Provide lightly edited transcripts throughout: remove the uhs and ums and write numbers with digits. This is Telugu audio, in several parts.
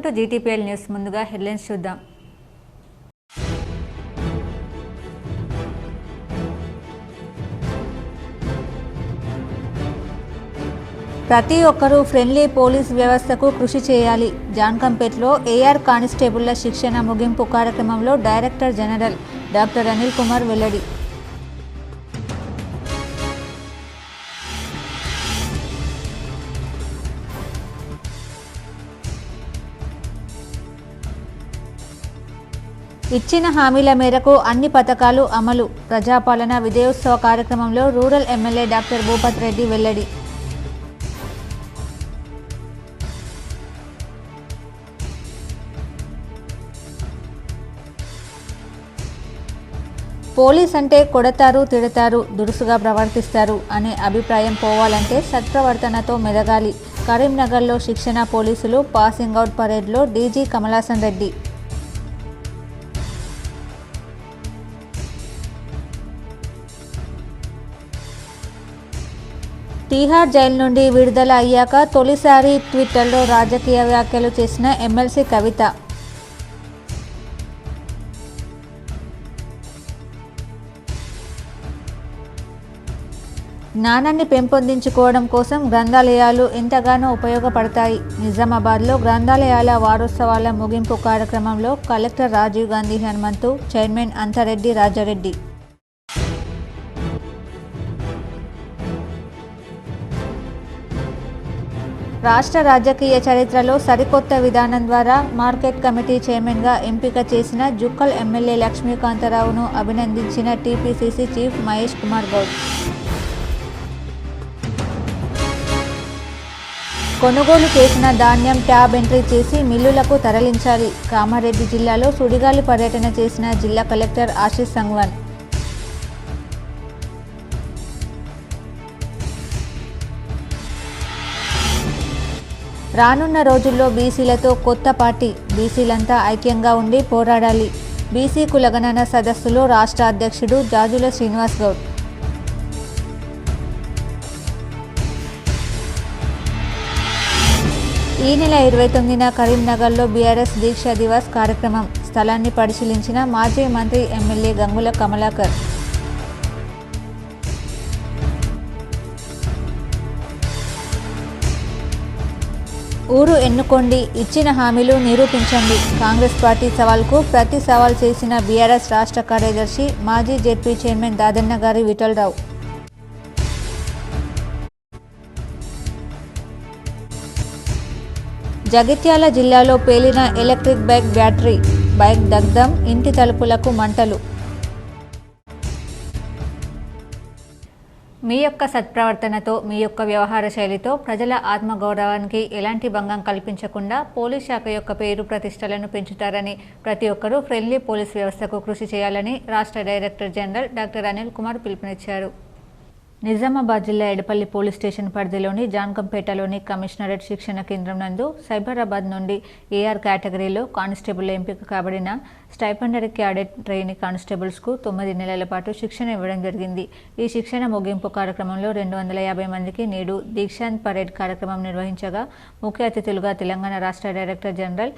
To GTPL news. ముందుగా హెడ్లైన్స్ చూద్దాం. ప్రతి ఒక్కరూ ఫ్రెండ్లీ పోలీస్ వ్యవస్థకు కృషి చేయాలి. జాన్కంపేట్లో AR కానిస్టేబుళ్ల శిక్షణ ముగింపు కార్యక్రమంలో director general doctor Anil Kumar వెల్లడి. ఇచ్చిన హామీల మేరకు అన్ని పథకాలు అమలు. ప్రజాపాలన విజయోత్సవ కార్యక్రమంలో rural MLA doctor Bhupat Reddy వెల్లడి. పోలీస్ అంటే కొడతారు, తిడతారు, దురుసుగా ప్రవర్తిస్తారు అనే అభిప్రాయం పోవాలంటే సత్ప్రవర్తనతో మెదగాలి. కరీంనగర్లో శిక్షణ పోలీసులు పాసింగ్ అవుట్ పరేడ్లో DG కమలాసన్ రెడ్డి. తీహార్ జైలు నుండి విడుదల అయ్యాక తొలిసారి ట్విట్టర్లో రాజకీయ వ్యాఖ్యలు చేసిన ఎమ్మెల్సీ కవిత. జ్ఞానాన్ని పెంపొందించుకోవడం కోసం గ్రంథాలయాలు ఎంతగానో ఉపయోగపడతాయి. నిజామాబాద్లో గ్రంథాలయాల వారోత్సవాల ముగింపు కార్యక్రమంలో కలెక్టర్ రాజీవ్ గాంధీ హనుమంతు, చైర్మన్ అంతారెడ్డి రాజారెడ్డి. రాష్ట్ర రాజకీయ చరిత్రలో సరికొత్త విధానం ద్వారా మార్కెట్ కమిటీ చైర్మన్గా ఎంపిక చేసిన జుక్కల్ ఎమ్మెల్యే లక్ష్మీకాంతారావును అభినందించిన TPCC చీఫ్ మహేష్ కుమార్ గౌడ్. కొనుగోలు చేసిన ధాన్యం ట్యాబ్ ఎంట్రీ చేసి మిల్లులకు తరలించాలి. కామారెడ్డి జిల్లాలో సుడిగాలి పర్యటన చేసిన జిల్లా కలెక్టర్ ఆశీష్ సంగ్వాన్. రానున్న రోజుల్లో బీసీలతో కొత్త పార్టీ, బీసీలంతా ఐక్యంగా ఉండి పోరాడాలి. బీసీ కులగణన సదస్సులో రాష్ట్ర అధ్యక్షుడు జాజుల శ్రీనివాస్ గౌడ్. ఈ నెల 29న కరీంనగర్లో BRS దీక్షా దివాస్ కార్యక్రమం. స్థలాన్ని పరిశీలించిన మాజీ మంత్రి ఎమ్మెల్యే గంగుల కమలాకర్. ఊరు ఎన్నుకోండి, ఇచ్చిన హామీలు నిరూపించండి. కాంగ్రెస్ పార్టీ సవాల్కు ప్రతి సవాల్ చేసిన BRS రాష్ట్ర కార్యదర్శి మాజీ జెడ్పీ చైర్మన్ దాదన్న గారి విఠలరావు. జగిత్యాల జిల్లాలో పేలిన ఎలక్ట్రిక్ బైక్ బ్యాటరీ, బైక్ దగ్ధం, ఇంటి తలుపులకు మంటలు. మీ యొక్క సత్ప్రవర్తనతో, మీ యొక్క వ్యవహార శైలితో ప్రజల ఆత్మగౌరవానికి ఎలాంటి భంగం కల్పించకుండా పోలీస్ శాఖ యొక్క పేరు ప్రతిష్టలను పెంచుతారని, ప్రతి ఒక్కరూ ఫ్రెండ్లీ పోలీస్ వ్యవస్థకు కృషి చేయాలని రాష్ట్ర director general doctor Anil Kumar పిలుపునిచ్చారు. నిజామాబాద్ జిల్లా ఎడపల్లి పోలీస్ స్టేషన్ పరిధిలోని జాన్కంపేటలోని కమిషనరేట్ శిక్షణ కేంద్రం నందు సైబరాబాద్ నుండి AR కేటగిరీలో కానిస్టేబుల్ ఎంపిక కాబడిన స్టైపెండరీ క్యాడెట్ ట్రైనీ కానిస్టేబుల్స్కు 9 నెలల పాటు శిక్షణ ఇవ్వడం జరిగింది. ఈ శిక్షణ ముగింపు కార్యక్రమంలో 250 మందికి నేడు దీక్షాంత్ పరేడ్ కార్యక్రమం నిర్వహించగా ముఖ్య అతిథులుగా తెలంగాణ రాష్ట్ర director general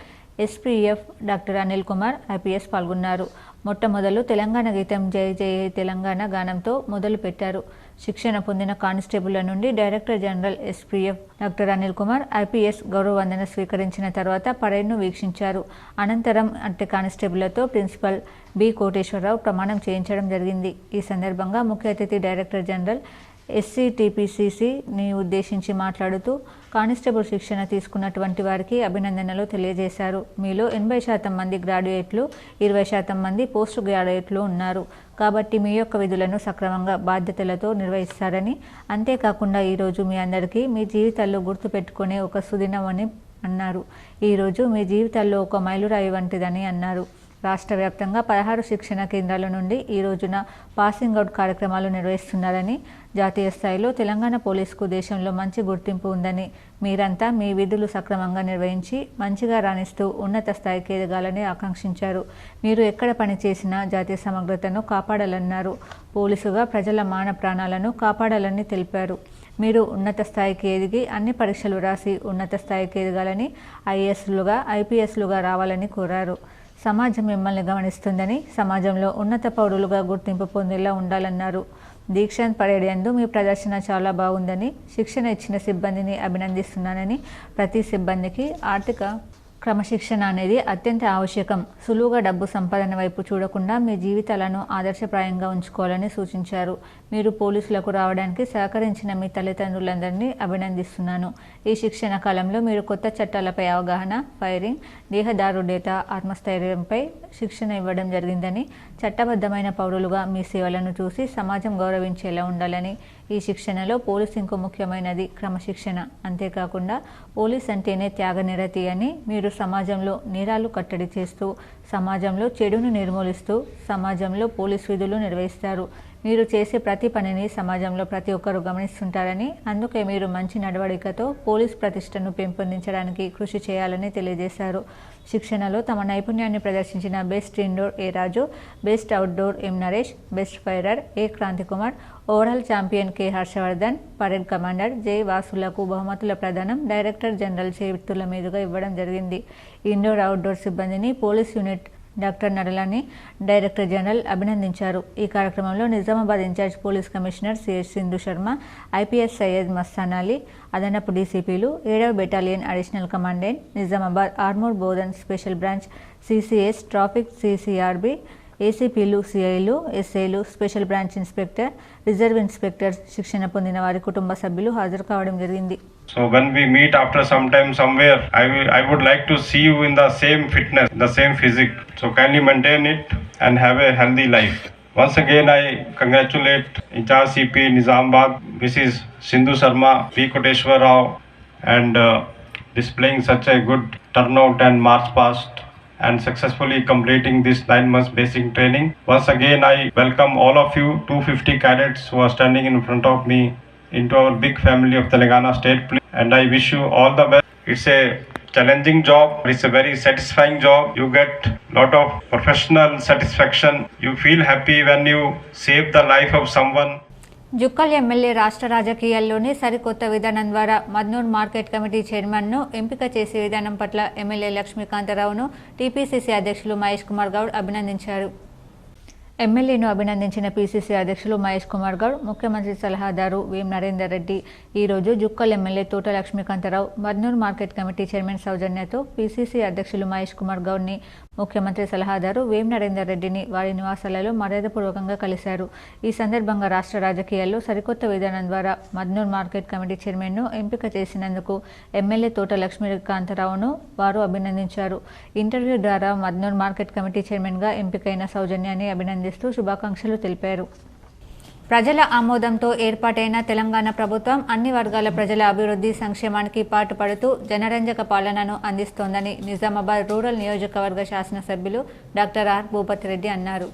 SPF doctor Anil Kumar IPS పాల్గొన్నారు. మొట్టమొదలు తెలంగాణ గీతం జై జై తెలంగాణ గానంతో మొదలు పెట్టారు. శిక్షణ పొందిన కానిస్టేబుళ్ల నుండి director general SPF doctor Anil Kumar IPS గౌరవ వందన స్వీకరించిన తర్వాత పరేడ్ను వీక్షించారు. అనంతరం అట్టి కానిస్టేబుళ్లతో ప్రిన్సిపల్ B కోటేశ్వరరావు ప్రమాణం చేయించడం జరిగింది. ఈ సందర్భంగా ముఖ్య అతిథి డైరెక్టర్ జనరల్ SCTPCCని ఉద్దేశించి మాట్లాడుతూ కానిస్టేబుల్ శిక్షణ తీసుకున్నటువంటి వారికి అభినందనలు తెలియజేశారు. మీలో 80% మంది గ్రాడ్యుయేట్లు, 20% మంది పోస్ట్ గ్రాడ్యుయేట్లు ఉన్నారు. కాబట్టి మీ యొక్క విధులను సక్రమంగా బాధ్యతలతో నిర్వహిస్తారని, అంతేకాకుండా ఈరోజు మీ అందరికీ మీ జీవితాల్లో గుర్తుపెట్టుకునే ఒక సుదినం అని అన్నారు. ఈరోజు మీ జీవితాల్లో ఒక మైలురాయి వంటిదని అన్నారు. రాష్ట్ర వ్యాప్తంగా 16 శిక్షణ కేంద్రాల నుండి ఈ రోజున పాసింగ్ అవుట్ కార్యక్రమాలు నిర్వహిస్తున్నారని, జాతీయ స్థాయిలో తెలంగాణ పోలీసుకు దేశంలో మంచి గుర్తింపు ఉందని, మీరంతా మీ విధులు సక్రమంగా నిర్వహించి మంచిగా రాణిస్తూ ఉన్నత స్థాయికి ఎదగాలని ఆకాంక్షించారు. మీరు ఎక్కడ పనిచేసినా జాతీయ సమగ్రతను కాపాడాలన్నారు. పోలీసుగా ప్రజల మాన ప్రాణాలను కాపాడాలని తెలిపారు. మీరు ఉన్నత స్థాయికి ఎదిగి అన్ని పరీక్షలు రాసి ఉన్నత స్థాయికి ఎదగాలని, ఐఏఎస్లుగా ఐపీఎస్లుగా రావాలని కోరారు. సమాజం మిమ్మల్ని గమనిస్తుందని, సమాజంలో ఉన్నత పౌరులుగా గుర్తింపు పొందేలా ఉండాలన్నారు. దీక్షాంత్ పరేడ్ యందు మీ ప్రదర్శన చాలా బాగుందని, శిక్షణ ఇచ్చిన సిబ్బందిని అభినందిస్తున్నానని, ప్రతి సిబ్బందికి ఆర్థిక క్రమశిక్షణ అనేది అత్యంత ఆవశ్యకం. సులువుగా డబ్బు సంపాదన వైపు చూడకుండా మీ జీవితాలను ఆదర్శప్రాయంగా ఉంచుకోవాలని సూచించారు. మీరు పోలీసులకు రావడానికి సహకరించిన మీ తల్లిదండ్రులందరినీ అభినందిస్తున్నాను. ఈ శిక్షణ కాలంలో మీరు కొత్త చట్టాలపై అవగాహన, ఫైరింగ్, దేహదారుఢ్యత, ఆత్మస్థైర్యంపై శిక్షణ ఇవ్వడం జరిగిందని, చట్టబద్ధమైన పౌరులుగా మీ సేవలను చూసి సమాజం గౌరవించేలా ఉండాలని, ఈ శిక్షణలో పోలీసింగ్కు ముఖ్యమైనది క్రమశిక్షణ. అంతేకాకుండా పోలీస్ అంటేనే త్యాగనిరతి అని, మీరు సమాజంలో నేరాలు కట్టడి చేస్తూ, సమాజంలో చెడును నిర్మూలిస్తూ, సమాజంలో పోలీస్ విధులు నిర్వహిస్తారు. మీరు చేసే ప్రతి పనిని సమాజంలో ప్రతి ఒక్కరూ గమనిస్తుంటారని, అందుకే మీరు మంచి నడవడికతో పోలీస్ ప్రతిష్టను పెంపొందించడానికి కృషి చేయాలని తెలియజేశారు. శిక్షణలో తమ నైపుణ్యాన్ని ప్రదర్శించిన best indoor A Raju, best outdoor M Naresh, best firer A Kranthikumar, overall champion K Harshavardhan, parade commander J వాసులకు బహుమతుల ప్రదానం డైరెక్టర్ జనరల్ చేతుల మీదుగా ఇవ్వడం జరిగింది. ఇండోర్ అవుట్డోర్ సిబ్బందిని police unit doctor Nadalani director general అభినందించారు. ఈ కార్యక్రమంలో Nizamabad in-charge police commissioner CH Sindhu Sharma, IPS Syed Mastan Ali, అదనపు డీసీపీలు, 7వ battalion additional commandant, Nizamabad Armoor Bodhan special branch, CCS, traffic, CCRB, ఏసీపీలు, సిఐలు, ఎస్ఐలు, special branch inspector, reserve inspector, శిక్షణ పొందిన వారి కుటుంబ సభ్యులు హాజరు కావడం జరిగింది. So when we meet after some time somewhere, I would like to see you in the same fitness, the same physique. So kindly maintain it and have a healthy life. Once again, I congratulate Incharge CP Nizamabad, Mrs. Sindhu Sharma, P. Koteshwar Rao, and displaying such a good turnout and march past and successfully completing this 9 months basic training. Once again, I welcome all of you, 250 cadets who are standing in front of me, into our big family of Telangana State Police, and I wish you all the best. It's a challenging job, it's a very satisfying job. You get lot of professional satisfaction. You feel happy when you save the life of someone. Jukkal MLA రాష్ట్ర రాజకీయాల్లోనే సరికొత్త విధానం ద్వారా మద్నూర్ మార్కెట్ కమిటీ చైర్మన్ను ఎంపిక చేసే విధానం పట్ల ఎమ్మెల్యే లక్ష్మీకాంతరావును టీపీసీసీ అధ్యక్షులు మహేష్ కుమార్ గౌడ్ అభినందించారు. ఎమ్మెల్యేను అభినందించిన పీసీసీ అధ్యక్షులు మహేష్ కుమార్ గౌడ్, ముఖ్యమంత్రి సలహాదారు వేం నరేందర్ రెడ్డి ఈరోజు Jukkal MLA Thota Lakshmikantharao Madnoor market committee chairman సౌజన్యతో పీసీసీ అధ్యక్షులు మహేష్ కుమార్ గౌడ్ని, ముఖ్యమంత్రి సలహాదారు వేం నరేందర్ రెడ్డిని వారి నివాసాలలో మర్యాదపూర్వకంగా కలిశారు. ఈ సందర్భంగా రాష్ట్ర రాజకీయాల్లో సరికొత్త విధానం ద్వారా మద్నూర్ మార్కెట్ కమిటీ చైర్మన్ను ఎంపిక చేసినందుకు ఎమ్మెల్యే తోట లక్ష్మీకాంతరావును వారు అభినందించారు. ఇంటర్వ్యూ ద్వారా మద్నూర్ మార్కెట్ కమిటీ చైర్మన్గా ఎంపికైన సౌజన్యాన్ని అభినందించారు. శుభాకాంక్షలు తెలిపారు. ప్రజల ఆమోదంతో ఏర్పాటైన తెలంగాణ ప్రభుత్వం అన్ని వర్గాల ప్రజల అభివృద్ధి, సంక్షేమానికి పాటుపడుతూ జనరంజక పాలనను అందిస్తోందని నిజామాబాద్ రూరల్ నియోజకవర్గ శాసనసభ్యులు డాక్టర్ ఆర్ భూపతి రెడ్డి అన్నారు.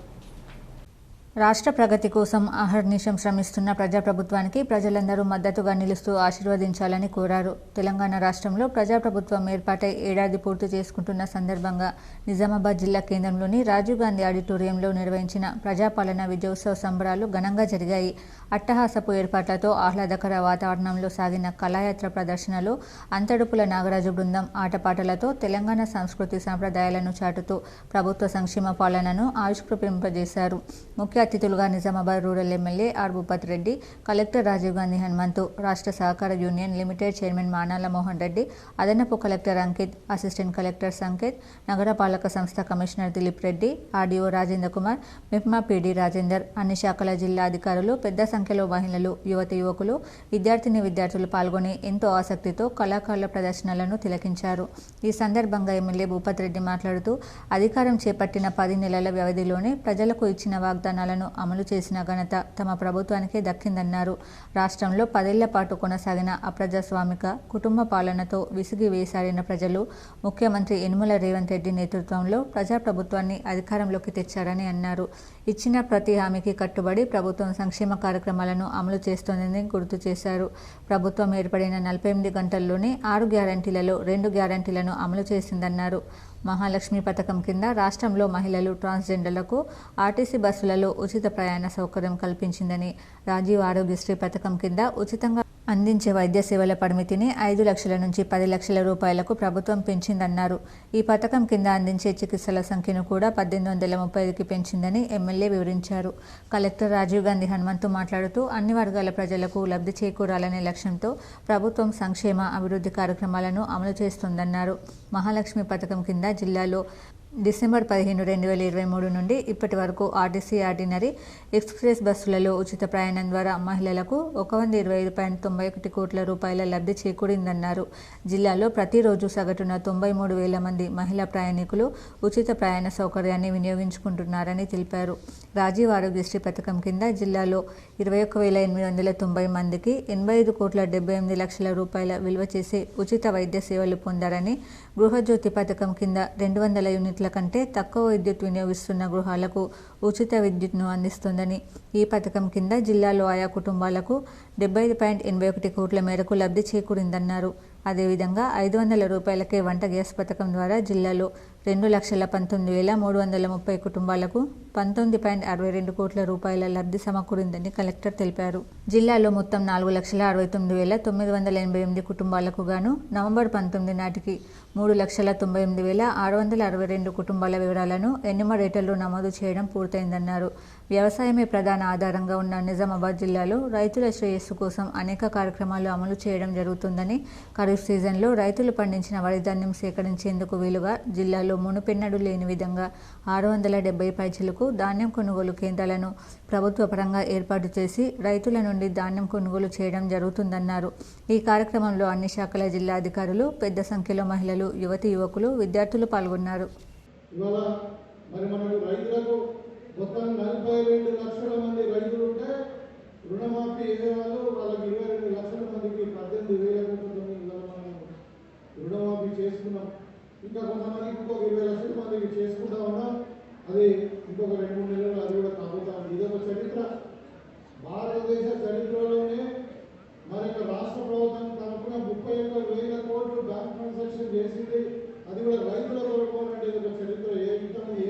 రాష్ట్ర ప్రగతి కోసం అహర్నిశం శ్రమిస్తున్న ప్రజాప్రభుత్వానికి ప్రజలందరూ మద్దతుగా నిలుస్తూ ఆశీర్వదించాలని కోరారు. తెలంగాణ రాష్ట్రంలో ప్రజాప్రభుత్వం ఏర్పాటై ఏడాది పూర్తి చేసుకుంటున్న సందర్భంగా నిజామాబాద్ జిల్లా కేంద్రంలోని రాజీవ్ గాంధీ ఆడిటోరియంలో నిర్వహించిన ప్రజాపాలన విజయోత్సవ సంబరాలు ఘనంగా జరిగాయి. అట్టహాసపు ఏర్పాట్లతో ఆహ్లాదకర వాతావరణంలో సాగిన కళాయాత్ర ప్రదర్శనలో అంతడుపుల నాగరాజు బృందం ఆటపాటలతో తెలంగాణ సంస్కృతి సంప్రదాయాలను చాటుతూ ప్రభుత్వ సంక్షేమ పాలనను ఆవిష్కరింపజేశారు. ముఖ్య అతిథులుగా Nizamabad rural MLA R Bhupathi Reddy, collector Rajiv Gandhi Hanumanthu, రాష్ట్ర సహకార union limited chairman Manala Mohan Reddy, అదనపు collector Ankit, assistant collector Sanketh, నగరపాలక సంస్థ commissioner Dilip Reddy, RDO Rajendra Kumar, MEPMA PD Rajender, అన్ని శాఖల జిల్లా అధికారులు, పెద్ద సంఖ్యలో మహిళలు, యువకులు, విద్యార్థులు పాల్గొని ఎంతో ఆసక్తితో కళాకారుల ప్రదర్శనలను తిలకించారు. ఈ సందర్భంగా ఎమ్మెల్యే భూపతి రెడ్డి మాట్లాడుతూ అధికారం చేపట్టిన 10 నెలల వ్యవధిలోనే ప్రజలకు ఇచ్చిన వాగ్దానాలను అమలు చేసిన ఘనత తమ ప్రభుత్వానికే దక్కిందన్నారు. రాష్ట్రంలో 10 ఏళ్ల పాటు కొనసాగిన అప్రజాస్వామిక కుటుంబ పాలనతో విసిగి వేసారిన ప్రజలు ముఖ్యమంత్రి యనుమల రేవంత్ రెడ్డి నేతృత్వంలో ప్రజాప్రభుత్వాన్ని అధికారంలోకి తెచ్చారని అన్నారు. ఇచ్చిన ప్రతి హామీకి కట్టుబడి ప్రభుత్వం సంక్షేమ కార్యక్రమాలను అమలు చేస్తోందని గుర్తు చేశారు. ప్రభుత్వం ఏర్పడిన 48 గంటల్లోనే 6 గ్యారంటీలలో 2 గ్యారంటీలను అమలు చేసిందన్నారు. మహాలక్ష్మి పథకం కింద రాష్ట్రంలో మహిళలు, ట్రాన్స్జెండర్లకు ఆర్టీసీ బస్సులలో ఉచిత ప్రయాణ సౌకర్యం కల్పించిందని, రాజీవ్ ఆరోగ్యశ్రీ పథకం కింద ఉచితంగా అందించే వైద్య సేవల పరిమితిని 5 లక్షల నుంచి 10 లక్షల రూపాయలకు ప్రభుత్వం పెంచిందన్నారు. ఈ పథకం కింద అందించే చికిత్సల సంఖ్యను కూడా 1835కి పెంచిందని ఎమ్మెల్యే వివరించారు. కలెక్టర్ రాజీవ్ గాంధీ హనుమంతు మాట్లాడుతూ అన్ని వర్గాల ప్రజలకు లబ్ధి చేకూరాలనే లక్ష్యంతో ప్రభుత్వం సంక్షేమ అభివృద్ధి కార్యక్రమాలను అమలు చేస్తుందన్నారు. మహాలక్ష్మి పథకం కింద జిల్లాలో డిసెంబర్ 15, 2023 నుండి ఇప్పటి వరకు ఆర్టీసీ ఆర్డినరీ, ఎక్స్ప్రెస్ బస్సులలో ఉచిత ప్రయాణం ద్వారా మహిళలకు 125.91 కోట్ల రూపాయల లబ్ధి చేకూరిందన్నారు. జిల్లాలో ప్రతిరోజు సగటున 93,000 మంది మహిళా ప్రయాణికులు ఉచిత ప్రయాణ సౌకర్యాన్ని వినియోగించుకుంటున్నారని తెలిపారు. రాజీవ్ ఆరోగ్యశ్రీ పథకం కింద జిల్లాలో 21,890 మందికి 85,78 లక్షల రూపాయల విలువ చేసే ఉచిత వైద్య సేవలు పొందారని, గృహజ్యోతి పథకం కింద 200 యూనిట్ల కంటే తక్కువ విద్యుత్ వినియోగిస్తున్న గృహాలకు ఉచిత విద్యుత్ను అందిస్తుందని, ఈ పథకం కింద జిల్లాలో ఆయా కుటుంబాలకు 75.81 కోట్ల మేరకు లబ్ధి చేకూరిందన్నారు. అదేవిధంగా 500 రూపాయలకే వంట గ్యాస్ పథకం ద్వారా జిల్లాలో 2,19,330 కుటుంబాలకు 19.62 కోట్ల రూపాయల లబ్ధి సమకూరిందని కలెక్టర్ తెలిపారు. జిల్లాలో మొత్తం 4,69,988 కుటుంబాలకు గాను నవంబర్ 19 నాటికి 3,98,662 కుటుంబాల వివరాలను ఎన్యూమరేటర్లు నమోదు చేయడం పూర్తయిందన్నారు. వ్యవసాయమే ప్రధాన ఆధారంగా ఉన్న నిజామాబాద్ జిల్లాలో రైతుల శ్రేయస్సు కోసం అనేక కార్యక్రమాలు అమలు చేయడం జరుగుతుందని, ఖరీఫ్ సీజన్లో రైతులు పండించిన వరి ధాన్యం సేకరించేందుకు వీలుగా జిల్లాలో మునుపెన్నడూ లేని విధంగా 670 పైచిలకు ధాన్యం కొనుగోలు కేంద్రాలను ప్రభుత్వ పరంగా ఏర్పాటు చేసి రైతుల నుండి ధాన్యం కొనుగోలు చేయడం జరుగుతుందన్నారు. ఈ కార్యక్రమంలో అన్ని శాఖల జిల్లా అధికారులు, పెద్ద సంఖ్యలో మహిళలు, యువతీ యువకులు, విద్యార్థులు పాల్గొన్నారు. మొత్తం 42 లక్షల మంది రైతులు ఉంటే రుణమాఫీ చేసేవాళ్ళు వాళ్ళకి 22 లక్షల మందికి 18,000 మనం రుణమాఫీ చేసుకున్నాం. ఇంకా కొంతమందికి ఇంకొక 20 లక్షల మందికి చేసుకుంటా ఉన్నాం. అది ఇంకొక 2-3 నెలలు అది కూడా కాబోతా ఉంది. ఇదొక చరిత్ర. భారతదేశ చరిత్రలోనే మన యొక్క రాష్ట్ర ప్రభుత్వం తరఫున 31,000 కోట్లు బ్యాంక్ ట్రాన్సాక్షన్ చేసింది. అది కూడా రైతుల కొరకు అంటే ఇది ఒక చరిత్ర. ఏ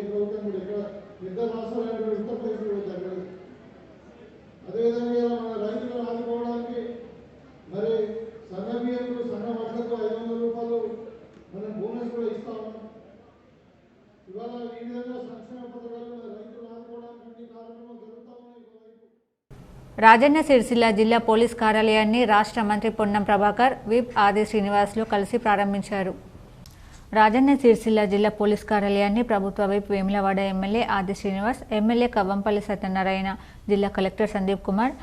ప్రభుత్వం కూడా ఎక్కడ పెద్ద రాష్ట్రాలు ఉత్తరప్రదేశ్ కూడా జరగదు. అదేవిధంగా మన రైతులను ఆదుకోవడానికి మరి సన్న బియ్యంకు, సన్న వడ్లకు 500 రూపాయలు మనం బోనస్ కూడా ఇస్తా ఉన్నాం. ఇవాళ ఈ విధంగా సంక్షేమ పథకాలు రైతులను ఆదుకోవడానికి కార్యక్రమాలు జరుగుతూ ఉన్నాయి. రాజన్న సిరిసిల్ల జిల్లా పోలీస్ కార్యాలయాన్ని రాష్ట్ర మంత్రి పొన్నం ప్రభాకర్, విప్ ఆది శ్రీనివాసులు కలిసి ప్రారంభించారు. రాజన్న సిరిసిల్ల జిల్లా పోలీస్ కార్యాలయాన్ని ప్రభుత్వ విప్ వేములవాడ ఎమ్మెల్యే ఆది శ్రీనివాస్, ఎమ్మెల్యే కవ్వంపల్లి సత్యనారాయణ, జిల్లా కలెక్టర్ సందీప్ కుమార్,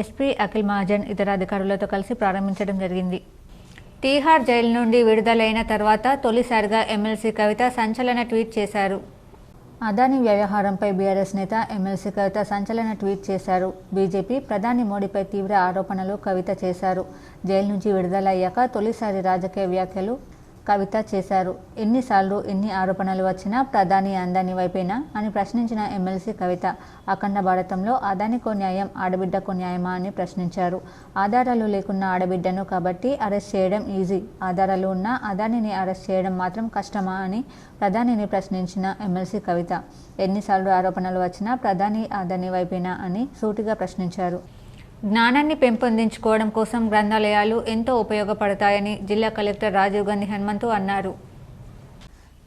ఎస్పీ అఖిల్ మహాజన్ ఇతర అధికారులతో కలిసి ప్రారంభించడం జరిగింది. తీహార్ జైలు నుండి విడుదలైన తర్వాత తొలిసారిగా ఎమ్మెల్సీ కవిత సంచలన ట్వీట్ చేశారు. అదానీ వ్యవహారంపై బీఆర్ఎస్ నేత ఎమ్మెల్సీ కవిత సంచలన ట్వీట్ చేశారు. బీజేపీ ప్రధాని మోడీపై తీవ్ర ఆరోపణలు కవిత చేశారు. జైలు నుంచి విడుదలయ్యాక తొలిసారి రాజకీయ వ్యాఖ్యలు కవిత చేశారు. ఎన్నిసార్లు ఎన్ని ఆరోపణలు వచ్చినా ప్రధాని అందాని వైపేనా అని ప్రశ్నించిన ఎమ్మెల్సీ కవిత, అఖండ భారతంలో అదానికో న్యాయం, ఆడబిడ్డకో న్యాయమా అని ప్రశ్నించారు. ఆధారాలు లేకున్న ఆడబిడ్డను కాబట్టి అరెస్ట్ చేయడం ఈజీ, ఆధారాలు ఉన్న అదానిని అరెస్ట్ చేయడం మాత్రం కష్టమా అని ప్రధానిని ప్రశ్నించిన ఎమ్మెల్సీ కవిత, ఎన్నిసార్లు ఆరోపణలు వచ్చినా ప్రధాని అదాని వైపేనా అని సూటిగా ప్రశ్నించారు. జ్ఞానాన్ని పెంపొందించుకోవడం కోసం గ్రంథాలయాలు ఎంతో ఉపయోగపడతాయని జిల్లా కలెక్టర్ రాజీవ్ గాంధీ హనుమంతు అన్నారు.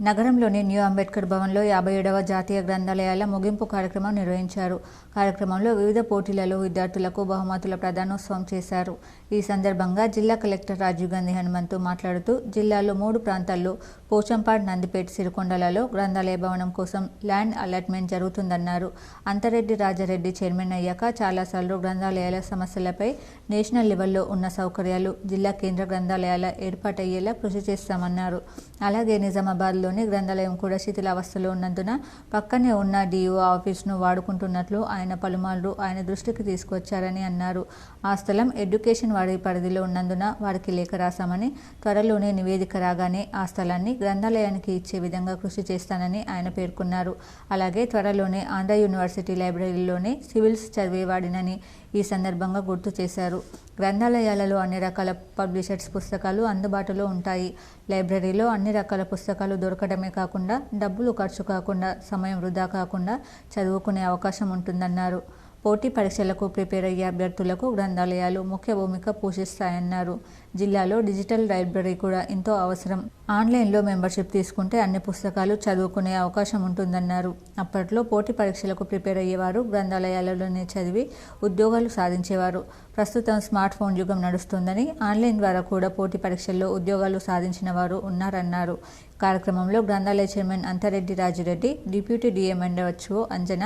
నగరంలోని న్యూ అంబేద్కర్ భవన్లో 57వ జాతీయ గ్రంథాలయాల ముగింపు కార్యక్రమం నిర్వహించారు. కార్యక్రమంలో వివిధ పోటీలలో విద్యార్థులకు బహుమతుల ప్రదానోత్సవం చేశారు. ఈ సందర్భంగా జిల్లా కలెక్టర్ రాజీవ్ గాంధీ హనుమంతు మాట్లాడుతూ, జిల్లాలో 3 ప్రాంతాల్లో పోచంపాడ్, నందిపేట్, సిరికొండలలో గ్రంథాలయ భవనం కోసం ల్యాండ్ అలాట్మెంట్ జరుగుతుందన్నారు. అంతరెడ్డి రాజారెడ్డి చైర్మన్ అయ్యాక చాలాసార్లు గ్రంథాలయాల సమస్యలపై నేషనల్ లెవెల్లో ఉన్న సౌకర్యాలు జిల్లా కేంద్ర గ్రంథాలయాల ఏర్పాటయ్యేలా కృషి చేస్తామన్నారు. అలాగే నిజామాబాద్లో గ్రంథాలయం కూడా శిథిలావస్థలో ఉన్నందున పక్కనే ఉన్న డిఓ ఆఫీస్ను వాడుకుంటున్నట్లు ఆయన పలుమార్లు ఆయన దృష్టికి తీసుకొచ్చారని అన్నారు. ఆ స్థలం ఎడ్యుకేషన్ వారి పరిధిలో ఉన్నందున వారికి లేఖ రాశామని, త్వరలోనే నివేదిక రాగానే ఆ స్థలాన్ని గ్రంథాలయానికి ఇచ్చే విధంగా కృషి చేస్తానని ఆయన పేర్కొన్నారు. అలాగే త్వరలోనే ఆంధ్ర యూనివర్సిటీ లైబ్రరీలోనే సివిల్స్ చదివేవాడినని ఈ సందర్భంగా గుర్తు చేశారు. గ్రంథాలయాలలో అన్ని రకాల పబ్లిషర్స్ పుస్తకాలు అందుబాటులో ఉంటాయి. లైబ్రరీలో అన్ని రకాల పుస్తకాలు దొరకడమే కాకుండా డబ్బులు ఖర్చు కాకుండా, సమయం వృధా కాకుండా చదువుకునే అవకాశం ఉంటుందన్నారు. పోటీ పరీక్షలకు ప్రిపేర్ అయ్యే అభ్యర్థులకు గ్రంథాలయాలు ముఖ్య భూమిక పోషిస్తాయన్నారు. జిల్లాలో డిజిటల్ లైబ్రరీ కూడా ఎంతో అవసరం. ఆన్లైన్లో మెంబర్షిప్ తీసుకుంటే అన్ని పుస్తకాలు చదువుకునే అవకాశం ఉంటుందన్నారు. అప్పట్లో పోటీ పరీక్షలకు ప్రిపేర్ అయ్యేవారు గ్రంథాలయాలలోనే చదివి ఉద్యోగాలు సాధించేవారు. ప్రస్తుతం స్మార్ట్ ఫోన్ యుగం నడుస్తుందని ఆన్లైన్ ద్వారా కూడా పోటీ పరీక్షల్లో ఉద్యోగాలు సాధించిన వారు ఉన్నారన్నారు. కార్యక్రమంలో గ్రంథాలయ చైర్మన్ అంతారెడ్డి రాజిరెడ్డి, డిప్యూటీ డిఎంఎండ్ఓ అంజన,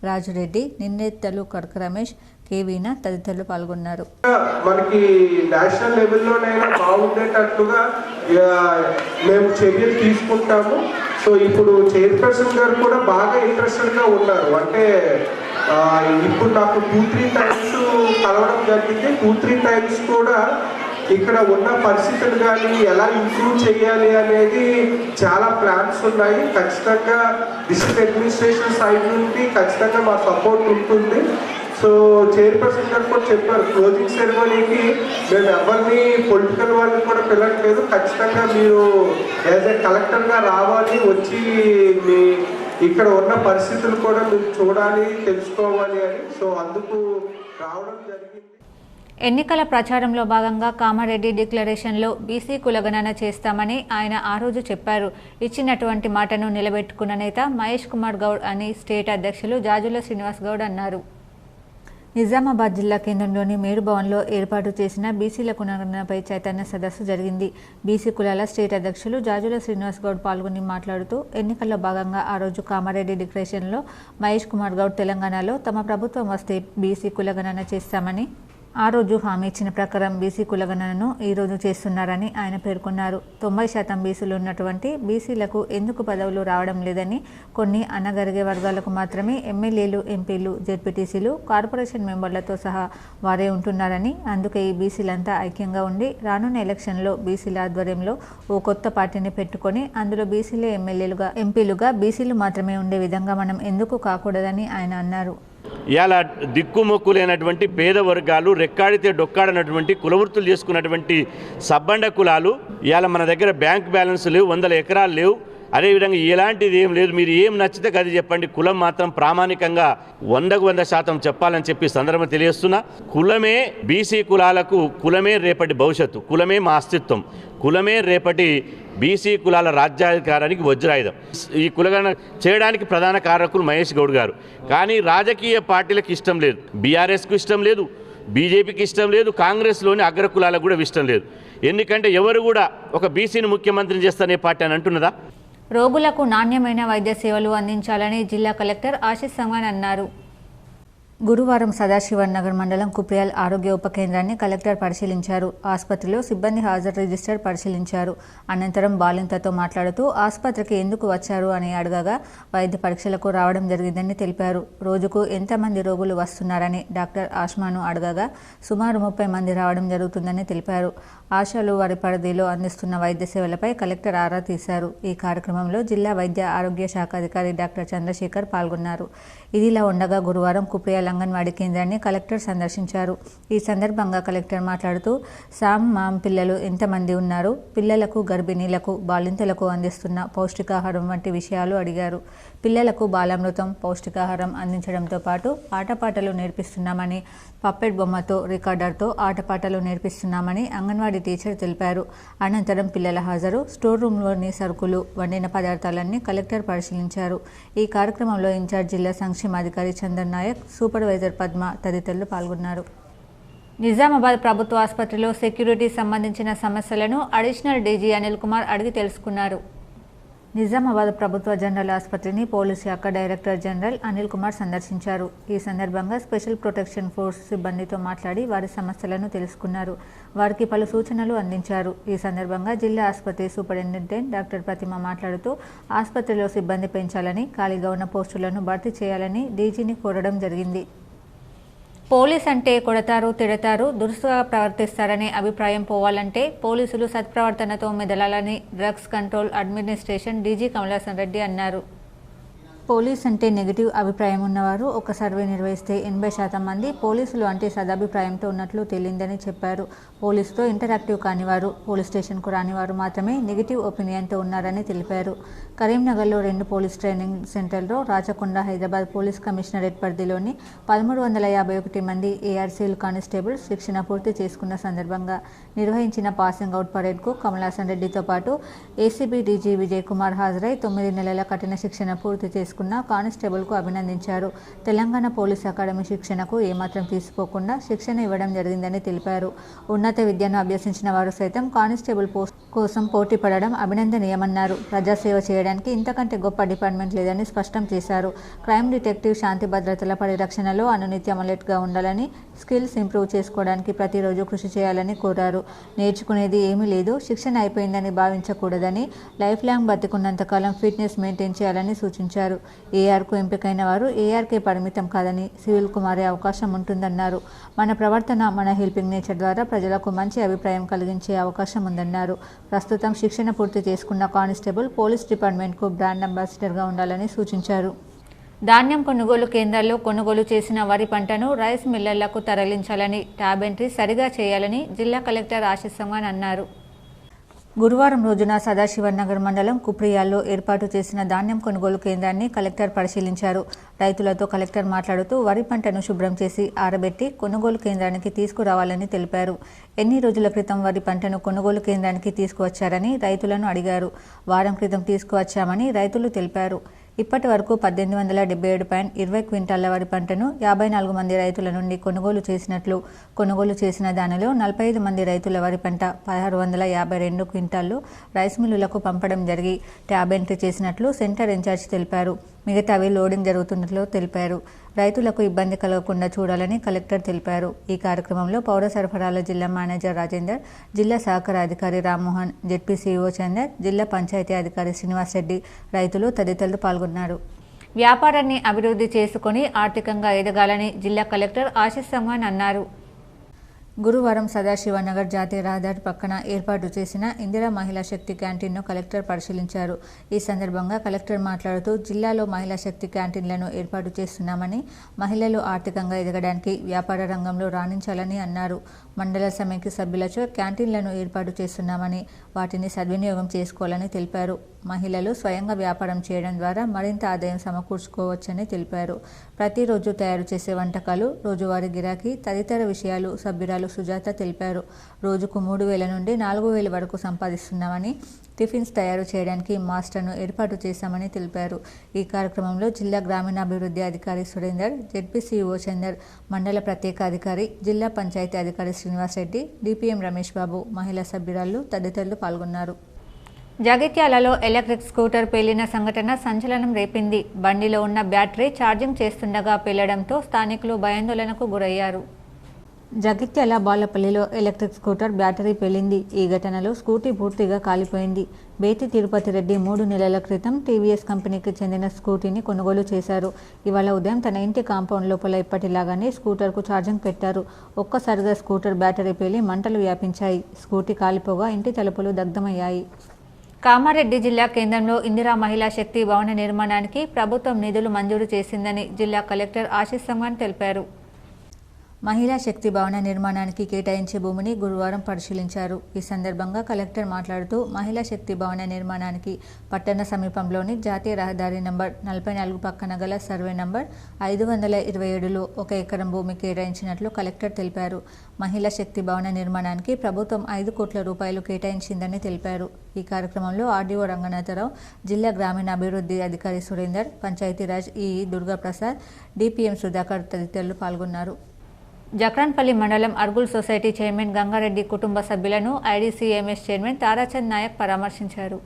రాజురెడ్డి, నిన్నేత్తలు కడక రమేష్, కేవీనా తదితరులు పాల్గొన్నారు. మనకి నేషనల్ లెవెల్లోనైనా బాగుండేటట్లుగా మేము చర్యలు తీసుకుంటాము. సో ఇప్పుడు చైర్పర్సన్ గారు కూడా బాగా ఇంట్రెస్టెడ్గా ఉన్నారు. అంటే ఇప్పుడు నాకు 2-3 టైమ్స్ కలవడం జరిగింది. 2-3 టైమ్స్ కూడా ఇక్కడ ఉన్న పరిస్థితులు కానీ ఎలా ఇంప్రూవ్ చేయాలి అనేది చాలా ప్లాన్స్ ఉన్నాయి. ఖచ్చితంగా డిస్ట్రిక్ట్ అడ్మినిస్ట్రేషన్ సైడ్ నుండి ఖచ్చితంగా మా సపోర్ట్ ఉంటుంది. సో చైర్పర్సన్ గారు కూడా చెప్పారు, క్లోజింగ్ సెరమనీకి మేము ఎవరిని పొలిటికల్ వాళ్ళని కూడా పిలవట్లేదు, ఖచ్చితంగా మీరు యాజ్ ఏ కలెక్టర్గా రావాలి, వచ్చి మీ ఇక్కడ ఉన్న పరిస్థితులు కూడా మీరు చూడాలి, తెలుసుకోవాలి అని. సో అందుకు రావడం జరిగింది. ఎన్నికల ప్రచారంలో భాగంగా కామారెడ్డి డిక్లరేషన్లో బీసీ కులగణన చేస్తామని ఆయన ఆ రోజు చెప్పారు. ఇచ్చినటువంటి మాటను నిలబెట్టుకున్న నేత మహేష్ కుమార్ గౌడ్ అని స్టేట్ అధ్యక్షులు జాజుల శ్రీనివాస్ గౌడ్ అన్నారు. నిజామాబాద్ జిల్లా కేంద్రంలోని మేరు భవన్లో ఏర్పాటు చేసిన బీసీల కులగణనపై చైతన్య సదస్సు జరిగింది. బీసీ కులాల స్టేట్ అధ్యక్షులు జాజుల శ్రీనివాస్ గౌడ్ పాల్గొని మాట్లాడుతూ ఎన్నికల్లో భాగంగా ఆ రోజు కామారెడ్డి డిక్లరేషన్లో మహేష్ కుమార్ గౌడ్ తెలంగాణలో తమ ప్రభుత్వం వస్తే బీసీ కులగణన చేస్తామని ఆ రోజు హామీ ఇచ్చిన ప్రకారం బీసీ కులగణనను ఈరోజు చేస్తున్నారని ఆయన పేర్కొన్నారు. 90% బీసీలు ఉన్నటువంటి బీసీలకు ఎందుకు పదవులు రావడం లేదని, కొన్ని అణగరిగే వర్గాలకు మాత్రమే ఎమ్మెల్యేలు, ఎంపీలు, జెడ్పీటీసీలు, కార్పొరేషన్ మెంబర్లతో సహా వారే ఉంటున్నారని, అందుకే ఈ బీసీలంతా ఐక్యంగా ఉండి రానున్న ఎలక్షన్లో బీసీల ఆధ్వర్యంలో ఓ కొత్త పార్టీని పెట్టుకొని అందులో బీసీలే ఎమ్మెల్యేలుగా, ఎంపీలుగా బీసీలు మాత్రమే ఉండే విధంగా మనం ఎందుకు కాకూడదని ఆయన అన్నారు. ఇలా దిక్కుమొక్కు లేనటువంటి పేద వర్గాలు, రెక్కాడితే డొక్కాడనటువంటి కులవృత్తులు చేసుకున్నటువంటి సబ్బండ కులాలు, ఇవాళ మన దగ్గర బ్యాంక్ బ్యాలెన్స్ లేవు, 100 ఎకరాలు లేవు, అదేవిధంగా ఎలాంటిది ఏం లేదు. మీరు ఏం నచ్చితే అది చెప్పండి, కులం మాత్రం ప్రామాణికంగా 100% చెప్పాలని చెప్పి సందర్భం తెలియజేస్తున్నా. కులమే బీసీ కులాలకు, కులమే రేపటి భవిష్యత్తు, కులమే మా అస్తిత్వం, కులమే రేపటి బీసీ కులాల రాజ్యాధికారానికి వజ్రాయుధం. ఈ కులగణన చేయడానికి ప్రధాన కారకులు మహేష్ గౌడ్ గారు. కానీ రాజకీయ పార్టీలకు ఇష్టం లేదు, బీఆర్ఎస్కు ఇష్టం లేదు, బీజేపీకి ఇష్టం లేదు, కాంగ్రెస్లోని అగ్రకులాలకు కూడా ఇష్టం లేదు. ఎందుకంటే ఎవరు కూడా ఒక బీసీని ముఖ్యమంత్రిని చేస్తానే పార్టీ అని అంటున్నదా? రోగులకు నాణ్యమైన వైద్య సేవలు అందించాలని జిల్లా కలెక్టర్ ఆశీష్ సంగ్వాన్ అన్నారు. గురువారం సదాశివనగర్ మండలం కుప్రియాల్ ఆరోగ్య ఉప కేంద్రాన్ని కలెక్టర్ పరిశీలించారు. ఆసుపత్రిలో సిబ్బంది హాజరు రిజిస్టర్ పరిశీలించారు. అనంతరం బాలింతతో మాట్లాడుతూ ఆసుపత్రికి ఎందుకు వచ్చారు అని అడగగా వైద్య పరీక్షలకు రావడం జరిగిందని తెలిపారు. రోజుకు ఎంతమంది రోగులు వస్తున్నారని డాక్టర్ ఆష్మాను అడగగా సుమారు 30 మంది రావడం జరుగుతుందని తెలిపారు. ఆశాలు వారి పరిధిలో అందిస్తున్న వైద్య సేవలపై కలెక్టర్ ఆరా తీశారు. ఈ కార్యక్రమంలో జిల్లా వైద్య ఆరోగ్య శాఖ అధికారి డాక్టర్ చంద్రశేఖర్ పాల్గొన్నారు. ఇదిలా ఉండగా గురువారం కుప్రియాల్ అంగన్వాడీ కేంద్రాన్ని కలెక్టర్ సందర్శించారు. ఈ సందర్భంగా కలెక్టర్ మాట్లాడుతూ మామ్ పిల్లలు ఎంతమంది ఉన్నారు, పిల్లలకు, గర్భిణీలకు, బాలింతలకు అందిస్తున్న పౌష్టికాహారం వంటి విషయాలు అడిగారు. పిల్లలకు బాలామృతం, పౌష్టికాహారం అందించడంతో పాటు ఆటపాటలు నేర్పిస్తున్నామని, పప్పెట్ బొమ్మతో, రికార్డర్తో ఆటపాటలు నేర్పిస్తున్నామని అంగన్వాడీ టీచర్ తెలిపారు. అనంతరం పిల్లల హాజరు, స్టోర్ రూమ్లోని సరుకులు, వండిన పదార్థాలన్నీ కలెక్టర్ పరిశీలించారు. ఈ కార్యక్రమంలో ఇన్ఛార్జ్ జిల్లా సంక్షేమాధికారి చందన్ నాయక్, సూపర్వైజర్ పద్మ తదితరులు పాల్గొన్నారు. నిజామాబాద్ ప్రభుత్వ ఆసుపత్రిలో సెక్యూరిటీ సంబంధించిన సమస్యలను అడిషనల్ డీజీ అనిల్ కుమార్ అడిగి తెలుసుకున్నారు. నిజామాబాద్ ప్రభుత్వ జనరల్ ఆసుపత్రిని పోలీస్ శాఖ డైరెక్టర్ జనరల్ అనిల్ కుమార్ సందర్శించారు. ఈ సందర్భంగా స్పెషల్ ప్రొటెక్షన్ ఫోర్స్ సిబ్బందితో మాట్లాడి వారి సమస్యలను తెలుసుకున్నారు. వారికి పలు సూచనలు అందించారు. ఈ సందర్భంగా జిల్లా ఆసుపత్రి సూపరింటెండెంట్ డాక్టర్ ప్రతిమ మాట్లాడుతూ ఆసుపత్రిలో సిబ్బంది పెంచాలని, ఖాళీగా ఉన్న పోస్టులను భర్తీ చేయాలని డీజీని కోరడం జరిగింది. పోలీస్ అంటే కొడతారు, తిడతారు, దురుసుగా ప్రవర్తిస్తారనే అభిప్రాయం పోవాలంటే పోలీసులు సత్ప్రవర్తనతో మెదలాలని drugs control administration DG Kamalasan Reddy అన్నారు. పోలీస్ అంటే నెగిటివ్ అభిప్రాయం ఉన్నవారు ఒక సర్వే నిర్వహిస్తే 80% మంది పోలీసులు అంటే సదాభిప్రాయంతో ఉన్నట్లు తేలిందని చెప్పారు. పోలీసుతో ఇంటరాక్టివ్ కానివారు, పోలీస్ స్టేషన్కు రానివారు మాత్రమే నెగిటివ్ ఒపీనియన్తో ఉన్నారని తెలిపారు. కరీంనగర్లో 2 పోలీస్ ట్రైనింగ్ సెంటర్లో, రాచకొండ, హైదరాబాద్ పోలీస్ కమిషనరేట్ పరిధిలోని 1351 మంది ఏఆర్సీలు కానిస్టేబుల్ శిక్షణ పూర్తి చేసుకున్న సందర్భంగా నిర్వహించిన పాసింగ్ అవుట్ పరేడ్కు కమలాసన్ రెడ్డితో పాటు ఏసీబీ డీజీ విజయ్ కుమార్ హాజరై 9 నెలల కఠిన శిక్షణ పూర్తి చేసుకున్న కానిస్టేబుల్కు అభినందించారు. తెలంగాణ పోలీస్ అకాడమీ శిక్షణకు ఏమాత్రం తీసుకోకుండా శిక్షణ ఇవ్వడం జరిగిందని తెలిపారు. ఉన్నత విద్యను అభ్యసించిన వారు సైతం కానిస్టేబుల్ పోస్ట్ కోసం పోటీ పడడం అభినందనీయమన్నారు. ప్రజాసేవ చేయడానికి ఇంతకంటే గొప్ప డిపార్ట్మెంట్ లేదని స్పష్టం చేశారు. క్రైమ్ డిటెక్టివ్ శాంతి భద్రతల పరిరక్షణలో అనునిత్యం అలర్ట్గా ఉండాలని, స్కిల్స్ ఇంప్రూవ్ చేసుకోవడానికి ప్రతిరోజు కృషి చేయాలని కోరారు. నేర్చుకునేది ఏమీ లేదు, శిక్షణ అయిపోయిందని భావించకూడదని, లైఫ్ లాంగ్ బతికున్నంతకాలం ఫిట్నెస్ మెయింటైన్ చేయాలని సూచించారు. ఏఆర్కు ఎంపికైన వారు ఏఆర్కే పరిమితం కాదని, సివిల్కు మారే అవకాశం ఉంటుందన్నారు. మన ప్రవర్తన, మన హెల్పింగ్ నేచర్ ద్వారా ప్రజలకు మంచి అభిప్రాయం కలిగించే అవకాశం ఉందన్నారు. ప్రస్తుతం శిక్షణ పూర్తి చేసుకున్న కానిస్టేబుల్ పోలీస్ డిపార్ట్మెంట్కు బ్రాండ్ అంబాసిడర్గా ఉండాలని సూచించారు. ధాన్యం కొనుగోలు కేంద్రాల్లో కొనుగోలు చేసిన వరి పంటను రైస్ మిల్లర్లకు తరలించాలని, ట్యాబ్ ఎంట్రీ సరిగా చేయాలని జిల్లా కలెక్టర్ ఆశీష్ సంగాన్ అన్నారు. గురువారం రోజున సదాశివనగర్ మండలం కుప్రియాల్లో ఏర్పాటు చేసిన ధాన్యం కొనుగోలు కేంద్రాన్ని కలెక్టర్ పరిశీలించారు. రైతులతో కలెక్టర్ మాట్లాడుతూ వరి పంటను శుభ్రం చేసి ఆరబెట్టి కొనుగోలు కేంద్రానికి తీసుకురావాలని తెలిపారు. ఎన్ని రోజుల క్రితం వరి పంటను కొనుగోలు కేంద్రానికి తీసుకువచ్చారని రైతులను అడిగారు. వారం క్రితం తీసుకువచ్చామని రైతులు తెలిపారు. ఇప్పటి వరకు 1877.20 క్వింటాళ్ల వరి పంటను 54 మంది రైతుల నుండి కొనుగోలు చేసినట్లు, కొనుగోలు చేసిన దానిలో 45 మంది రైతుల వరి పంట 1652 క్వింటాళ్లు రైస్ మిల్లులకు పంపడం జరిగి ట్యాబ్ ఎంట్రీ చేసినట్లు సెంటర్ ఇన్ఛార్జ్ తెలిపారు. మిగతావి లోడింగ్ జరుగుతున్నట్లు తెలిపారు. రైతులకు ఇబ్బంది కలగకుండా చూడాలని కలెక్టర్ తెలిపారు. ఈ కార్యక్రమంలో పౌర సరఫరాల జిల్లా మేనేజర్ రాజేందర్, జిల్లా సహకార అధికారి రామ్మోహన్, జెడ్పీసీఓ చందర్, జిల్లా పంచాయతీ అధికారి శ్రీనివాస్ రెడ్డి, రైతులు తదితరులు పాల్గొన్నారు. వ్యాపారాన్ని అభివృద్ధి చేసుకుని ఆర్థికంగా ఎదగాలని జిల్లా కలెక్టర్ ఆశీష్ సంగాన్ అన్నారు. గురువారం సదాశివనగర్ జాతీయ రహదారి పక్కన ఏర్పాటు చేసిన ఇందిరా మహిళా శక్తి క్యాంటీన్ను కలెక్టర్ పరిశీలించారు. ఈ సందర్భంగా కలెక్టర్ మాట్లాడుతూ జిల్లాలో మహిళా శక్తి క్యాంటీన్లను ఏర్పాటు చేస్తున్నామని, మహిళలు ఆర్థికంగా ఎదగడానికి, వ్యాపార రంగంలో రాణించాలని అన్నారు. మండల సమైక్య సభ్యులచో క్యాంటీన్లను ఏర్పాటు చేస్తున్నామని, వాటిని సద్వినియోగం చేసుకోవాలని తెలిపారు. మహిళలు స్వయంగా వ్యాపారం చేయడం ద్వారా మరింత ఆదాయం సమకూర్చుకోవచ్చని తెలిపారు. ప్రతిరోజు తయారు చేసే వంటకాలు, రోజువారీ గిరాకీ తదితర విషయాలు సభ్యురాలు సుజాత తెలిపారు. రోజుకు 3000 నుండి 4000 వరకు సంపాదిస్తున్నామని, టిఫిన్స్ తయారు చేయడానికి మాస్టర్ను ఏర్పాటు చేశామని తెలిపారు. ఈ కార్యక్రమంలో జిల్లా గ్రామీణాభివృద్ధి అధికారి సురేందర్, జెడ్పీసీఓ చందర్, మండల ప్రత్యేక అధికారి, జిల్లా పంచాయతీ అధికారి శ్రీనివాస్ రెడ్డి, డిపిఎం రమేష్ బాబు, మహిళా సభ్యురాలు తదితరులు పాల్గొన్నారు. జగిత్యాలలో ఎలక్ట్రిక్ స్కూటర్ పేలిన సంఘటన సంచలనం రేపింది. బండిలో ఉన్న బ్యాటరీ ఛార్జింగ్ చేస్తుండగా పేలడంతో స్థానికులు భయాందోళనకు గురయ్యారు. జగిత్యాల బాలపల్లిలో ఎలక్ట్రిక్ స్కూటర్ బ్యాటరీ పేలింది. ఈ ఘటనలో స్కూటీ పూర్తిగా కాలిపోయింది. బేతి తిరుపతి రెడ్డి 3 నెలల క్రితం టీవీఎస్ కంపెనీకి చెందిన స్కూటీని కొనుగోలు చేశారు. ఇవాళ ఉదయం తన ఇంటి కాంపౌండ్ లోపల ఎప్పటిలాగానే స్కూటర్కు ఛార్జింగ్ పెట్టారు. ఒక్కసారిగా స్కూటర్ బ్యాటరీ పేలి మంటలు వ్యాపించాయి. స్కూటీ కాలిపోగా ఇంటి తలుపులు దగ్ధమయ్యాయి. కామారెడ్డి జిల్లా కేంద్రంలో ఇందిరా మహిళా శక్తి భవన నిర్మాణానికి ప్రభుత్వం నిధులు మంజూరు చేసిందని జిల్లా కలెక్టర్ ఆశీష్ సంగాన్ తెలిపారు. మహిళా శక్తి భవన నిర్మాణానికి కేటాయించే భూమిని గురువారం పరిశీలించారు. ఈ సందర్భంగా కలెక్టర్ మాట్లాడుతూ మహిళా శక్తి భవన నిర్మాణానికి పట్టణ సమీపంలోని జాతీయ రహదారి నంబర్ 44 పక్కన గల సర్వే నంబర్ 527లో 1 ఎకరం భూమి కేటాయించినట్లు కలెక్టర్ తెలిపారు. మహిళా శక్తి భవన నిర్మాణానికి ప్రభుత్వం 5 కోట్ల రూపాయలు కేటాయించిందని తెలిపారు. ఈ కార్యక్రమంలో ఆర్డీఓ రంగనాథరావు, జిల్లా గ్రామీణాభివృద్ధి అధికారి సురేందర్, పంచాయతీరాజ్ ఈఈ దుర్గాప్రసాద్, డిపిఎం సుధాకర్ తదితరులు పాల్గొన్నారు. జక్రాన్పల్లి మండలం అర్గుల్ సొసైటీ చైర్మన్ గంగారెడ్డి కుటుంబ సభ్యులను ఐడీసీఎంఎస్ చైర్మన్ తారాచంద్ నాయక్ పరామర్శించారు.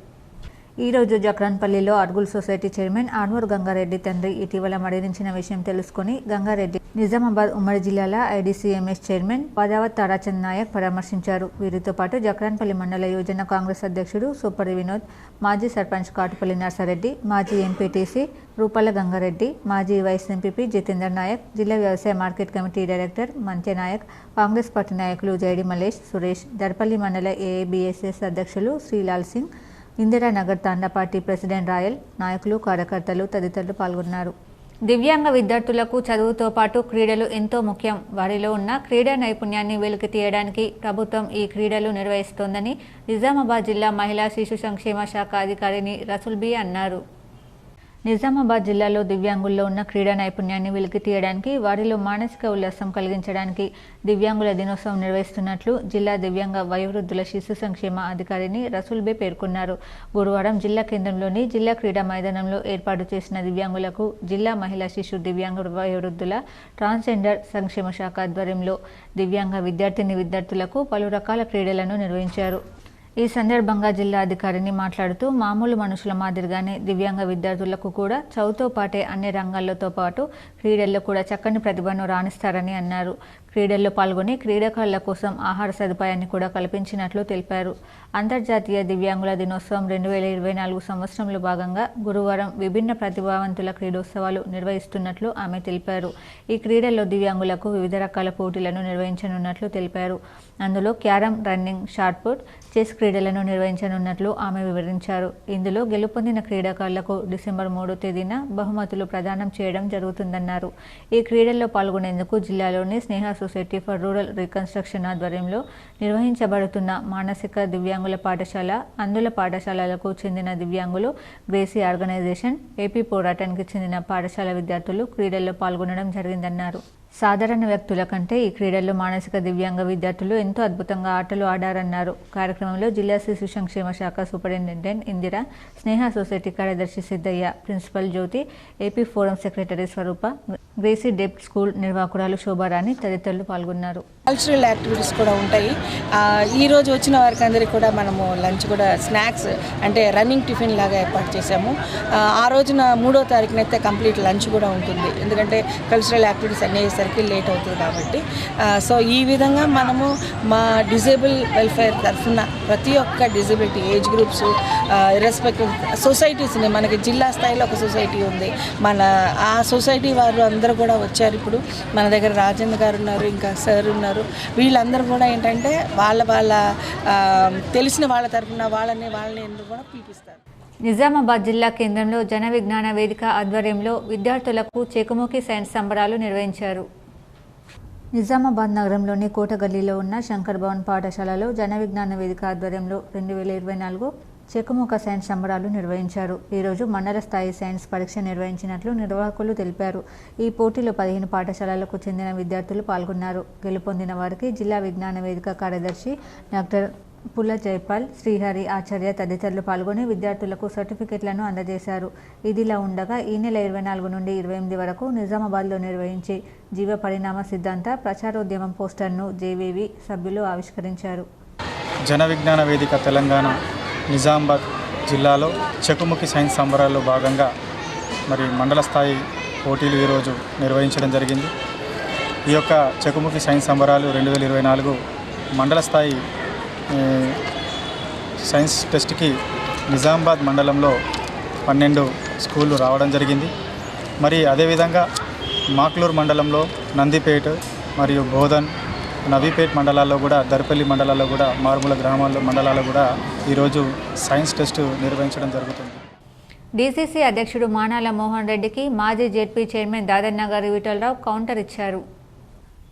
ఈరోజు జక్రాన్పల్లిలో అర్గుల్ సొసైటీ చైర్మన్ ఆర్మూర్ గంగారెడ్డి తండ్రి ఇటీవల మరణించిన విషయం తెలుసుకుని గంగారెడ్డి నిజామాబాద్ ఉమ్మడి జిల్లాల ఐడీసీఎంఎస్ చైర్మన్ పదావత్ తారాచంద్ నాయక్ పరామర్శించారు. వీరితో పాటు జక్రాన్పల్లి మండల యోజన కాంగ్రెస్ అధ్యక్షుడు సూపరి వినోద్, మాజీ సర్పంచ్ కాటుపల్లి నర్సారెడ్డి, మాజీ ఎంపీటీసీ రూపాల గంగారెడ్డి, మాజీ వైస్ ఎంపీపీ జితేందర్ నాయక్, జిల్లా వ్యవసాయ market committee director Manthya Nayak, Congress party నాయకులు జైడి మల్లేష్, సురేష్, దర్పల్లి మండల ఏఐబీఎస్ఎస్ అధ్యక్షులు Srilal Singh, Indiranagar Thanda party president Royal, నాయకులు, కార్యకర్తలు తదితరులు పాల్గొన్నారు. దివ్యాంగ విద్యార్థులకు చదువుతో పాటు క్రీడలు ఎంతో ముఖ్యం. వారిలో ఉన్న క్రీడా నైపుణ్యాన్ని వెలికి తీయడానికి ప్రభుత్వం ఈ క్రీడలు నిర్వహిస్తోందని నిజామాబాద్ జిల్లా మహిళా శిశు సంక్షేమ శాఖ అధికారిని రసూల్ బి అన్నారు. నిజామాబాద్ జిల్లాలో దివ్యాంగుల్లో ఉన్న క్రీడా నైపుణ్యాన్ని వెలికి తీయడానికి, వారిలో మానసిక ఉల్లాసం కలిగించడానికి దివ్యాంగుల దినోత్సవం నిర్వహిస్తున్నట్లు జిల్లా దివ్యాంగ వయోవృద్ధుల శిశు సంక్షేమ అధికారిని రసూల్ బే పేర్కొన్నారు. గురువారం జిల్లా కేంద్రంలోని జిల్లా క్రీడా మైదానంలో ఏర్పాటు చేసిన దివ్యాంగులకు జిల్లా మహిళా శిశు దివ్యాంగ వయోవృద్ధుల ట్రాన్స్జెండర్ సంక్షేమ శాఖ ఆధ్వర్యంలో దివ్యాంగ విద్యార్థులకు పలు రకాల క్రీడలను నిర్వహించారు. ఈ సందర్భంగా జిల్లా అధికారిని మాట్లాడుతూ, మామూలు మనుషుల మాదిరిగానే దివ్యాంగ విద్యార్థులకు కూడా చదువుతో పాటే అన్ని రంగాలతో పాటు క్రీడల్లో కూడా చక్కని ప్రతిభను రాణిస్తారని అన్నారు. క్రీడల్లో పాల్గొని క్రీడాకారుల కోసం ఆహార సదుపాయాన్ని కూడా కల్పించినట్లు తెలిపారు. అంతర్జాతీయ దివ్యాంగుల దినోత్సవం 2024 సంవత్సరంలో భాగంగా గురువారం విభిన్న ప్రతిభావంతుల క్రీడోత్సవాలు నిర్వహిస్తున్నట్లు ఆమె తెలిపారు. ఈ క్రీడల్లో దివ్యాంగులకు వివిధ రకాల పోటీలను నిర్వహించనున్నట్లు తెలిపారు. అందులో carrom, running, shot put, chess క్రీడలను నిర్వహించనున్నట్లు ఆమె వివరించారు. ఇందులో గెలుపొందిన క్రీడాకారులకు డిసెంబర్ 3వ తేదీన బహుమతులు ప్రదానం చేయడం జరుగుతుందన్నారు. ఈ క్రీడల్లో పాల్గొనేందుకు జిల్లాలోని స్నేహ సొసైటీ ఫర్ రూరల్ రీకన్స్ట్రక్షన్ ఆధ్వర్యంలో నిర్వహించబడుతున్న మానసిక దివ్యాంగుల పాఠశాల, అందుల పాఠశాలలకు చెందిన దివ్యాంగులు, గ్రేసీ ఆర్గనైజేషన్, ఏపీ పోరాటానికి చెందిన పాఠశాల విద్యార్థులు క్రీడల్లో పాల్గొనడం జరిగిందన్నారు. సాధారణ వ్యక్తుల కంటే ఈ క్రీడల్లో మానసిక దివ్యాంగ విద్యార్థులు ఎంతో అద్భుతంగా ఆటలు ఆడారన్నారు. కార్యక్రమంలో జిల్లా శిశు సంక్షేమ శాఖ సూపరింటెండెంట్ ఇందిరా, స్నేహ సొసైటీ కార్యదర్శి సిద్ధయ్య, ప్రిన్సిపల్ జ్యోతి, ఏపీ ఫోరం సెక్రటరీ స్వరూప, గ్రేసీ డెప్ట్ స్కూల్ నిర్వాహకురాలు శోభారాణి తదితరులు పాల్గొన్నారు. కల్చరల్ యాక్టివిటీస్ కూడా ఉంటాయి. ఈరోజు వచ్చిన వారికి అందరికీ కూడా మనము లంచ్ కూడా స్నాక్స్ అంటే రన్నింగ్ టిఫిన్ లాగా ఏర్పాటు చేశాము. ఆ రోజున 3వ తారీఖునైతే కంప్లీట్ లంచ్ కూడా ఉంటుంది, ఎందుకంటే కల్చరల్ యాక్టివిటీస్ అయ్యేసరికి లేట్ అవుతుంది కాబట్టి. సో ఈ విధంగా మనము మా డిజేబుల్ వెల్ఫేర్ తరఫున ప్రతి ఒక్క డిజబిలిటీ ఏజ్ గ్రూప్స్ రెస్పెక్టివ్ సొసైటీస్ని, మనకి జిల్లా స్థాయిలో ఒక సొసైటీ ఉంది, మన ఆ సొసైటీ వారు అందరూ కూడా వచ్చారు. ఇప్పుడు మన దగ్గర రాజేంద్ర గారు ఉన్నారు, ఇంకా సార్ ఉన్నారు. వీళ్ళందరూ కూడా ఏంటంటే వాళ్ళ తెలిసిన వాళ్ళ తరఫున వాళ్ళని ఎందుకు కూడా పిలిపిస్తారు. నిజామాబాద్ జిల్లా కేంద్రంలో జన విజ్ఞాన వేదిక ఆధ్వర్యంలో విద్యార్థులకు చెకుముకి సైన్స్ సంబరాలు నిర్వహించారు. నిజామాబాద్ నగరంలోని కోటగల్లీలో ఉన్న శంకర్ భవన్ పాఠశాలలో జన విజ్ఞాన వేదిక ఆధ్వర్యంలో 2024 చెకుముక సైన్స్ సంబరాలు నిర్వహించారు. ఈరోజు మండల స్థాయి సైన్స్ పరీక్ష నిర్వహించినట్లు నిర్వాహకులు తెలిపారు. ఈ పోటీలో 15 పాఠశాలలకు చెందిన విద్యార్థులు పాల్గొన్నారు. గెలుపొందిన వారికి జిల్లా విజ్ఞాన వేదిక కార్యదర్శి డాక్టర్ పుల్ల జైపాల్, శ్రీహరి ఆచార్య తదితరులు పాల్గొని విద్యార్థులకు సర్టిఫికెట్లను అందజేశారు. ఇదిలా ఉండగా ఈ నెల 24 నుండి 28 వరకు నిజామాబాద్లో నిర్వహించే జీవ పరిణామ సిద్ధాంత ప్రచారోద్యమం పోస్టర్ను జేవీవి సభ్యులు ఆవిష్కరించారు. జన విజ్ఞాన వేదిక తెలంగాణ నిజామాబాద్ జిల్లాలో చెకుముకి సైన్స్ సంబరాల్లో భాగంగా మరి మండల స్థాయి పోటీలు ఈరోజు నిర్వహించడం జరిగింది. ఈ యొక్క చెకుముకి సైన్స్ సంబరాలు 2024 మండల స్థాయి సైన్స్ టెస్ట్కి నిజామాబాద్ మండలంలో 12 స్కూళ్ళు రావడం జరిగింది. మరి అదేవిధంగా మాక్లూరు మండలంలో నందిపేట మరియు బోధన్, నవీపేట్ మండలాల్లో కూడా, దర్పల్లి మండలాల్లో కూడా, మారుమూల గ్రామాల్లో మండలాల్లో కూడా ఈరోజు సైన్స్ టెస్ట్ నిర్వహించడం జరుగుతుంది. డీసీసీ అధ్యక్షుడు మానాల మోహన్ రెడ్డికి మాజీ ZP chairman Dadannagari Vithal Rao counter ఇచ్చారు.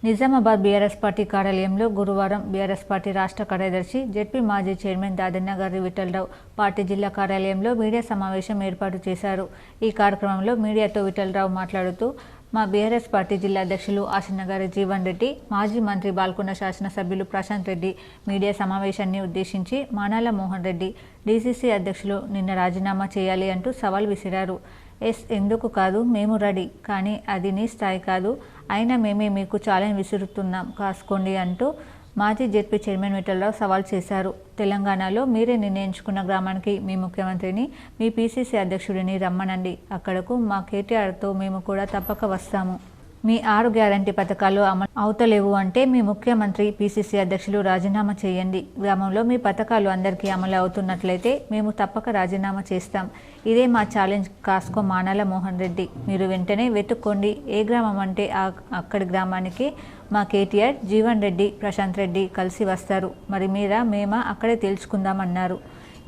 నిజామాబాద్ బీఆర్ఎస్ పార్టీ కార్యాలయంలో గురువారం బీఆర్ఎస్ పార్టీ రాష్ట్ర కార్యదర్శి, జెడ్పీ మాజీ చైర్మన్ దాదన్నగారి విఠలరావు పార్టీ జిల్లా కార్యాలయంలో మీడియా సమావేశం ఏర్పాటు చేశారు. ఈ కార్యక్రమంలో మీడియాతో విఠలరావు మాట్లాడుతూ, మా బీఆర్ఎస్ పార్టీ జిల్లా అధ్యక్షులు ఆశన్నగారి జీవన్ రెడ్డి, మాజీ మంత్రి బాల్కొండ శాసనసభ్యులు ప్రశాంత్ రెడ్డి మీడియా సమావేశాన్ని ఉద్దేశించి మానాల మోహన్ రెడ్డి డీసీసీ అధ్యక్షులు నిన్న రాజీనామా చేయాలి అంటూ సవాల్ విసిరారు. ఎందుకు కాదు, మేము రెడీ, కానీ అది నీ స్థాయి కాదు, అయినా మేమే మీకు ఛాలెంజ్ విసురుతున్నాం, కాసుకోండి అంటూ మాజీ జెడ్పీ చైర్మన్ విఠలరావు సవాల్ చేశారు. తెలంగాణలో మీరే నిర్ణయించుకున్న గ్రామానికి మీ ముఖ్యమంత్రిని, మీ పీసీసీ అధ్యక్షుడిని రమ్మనండి, అక్కడకు మా కేటీఆర్తో మేము కూడా తప్పక వస్తాము. మీ 6 గ్యారంటీ పథకాలు అమలు అవుతలేవు అంటే మీ ముఖ్యమంత్రి, పీసీసీ అధ్యక్షులు రాజీనామా చేయండి. గ్రామంలో మీ పథకాలు అందరికీ అమలు అవుతున్నట్లయితే మేము తప్పక రాజీనామా చేస్తాం. ఇదే మా ఛాలెంజ్, కాసుకో మానాల మోహన్ రెడ్డి. మీరు వెంటనే వెతుక్కోండి, ఏ గ్రామం అంటే అక్కడి గ్రామానికి మా కేటీఆర్, జీవన్ రెడ్డి, ప్రశాంత్ రెడ్డి కలిసి వస్తారు. మరి మేమా అక్కడే తేల్చుకుందామన్నారు.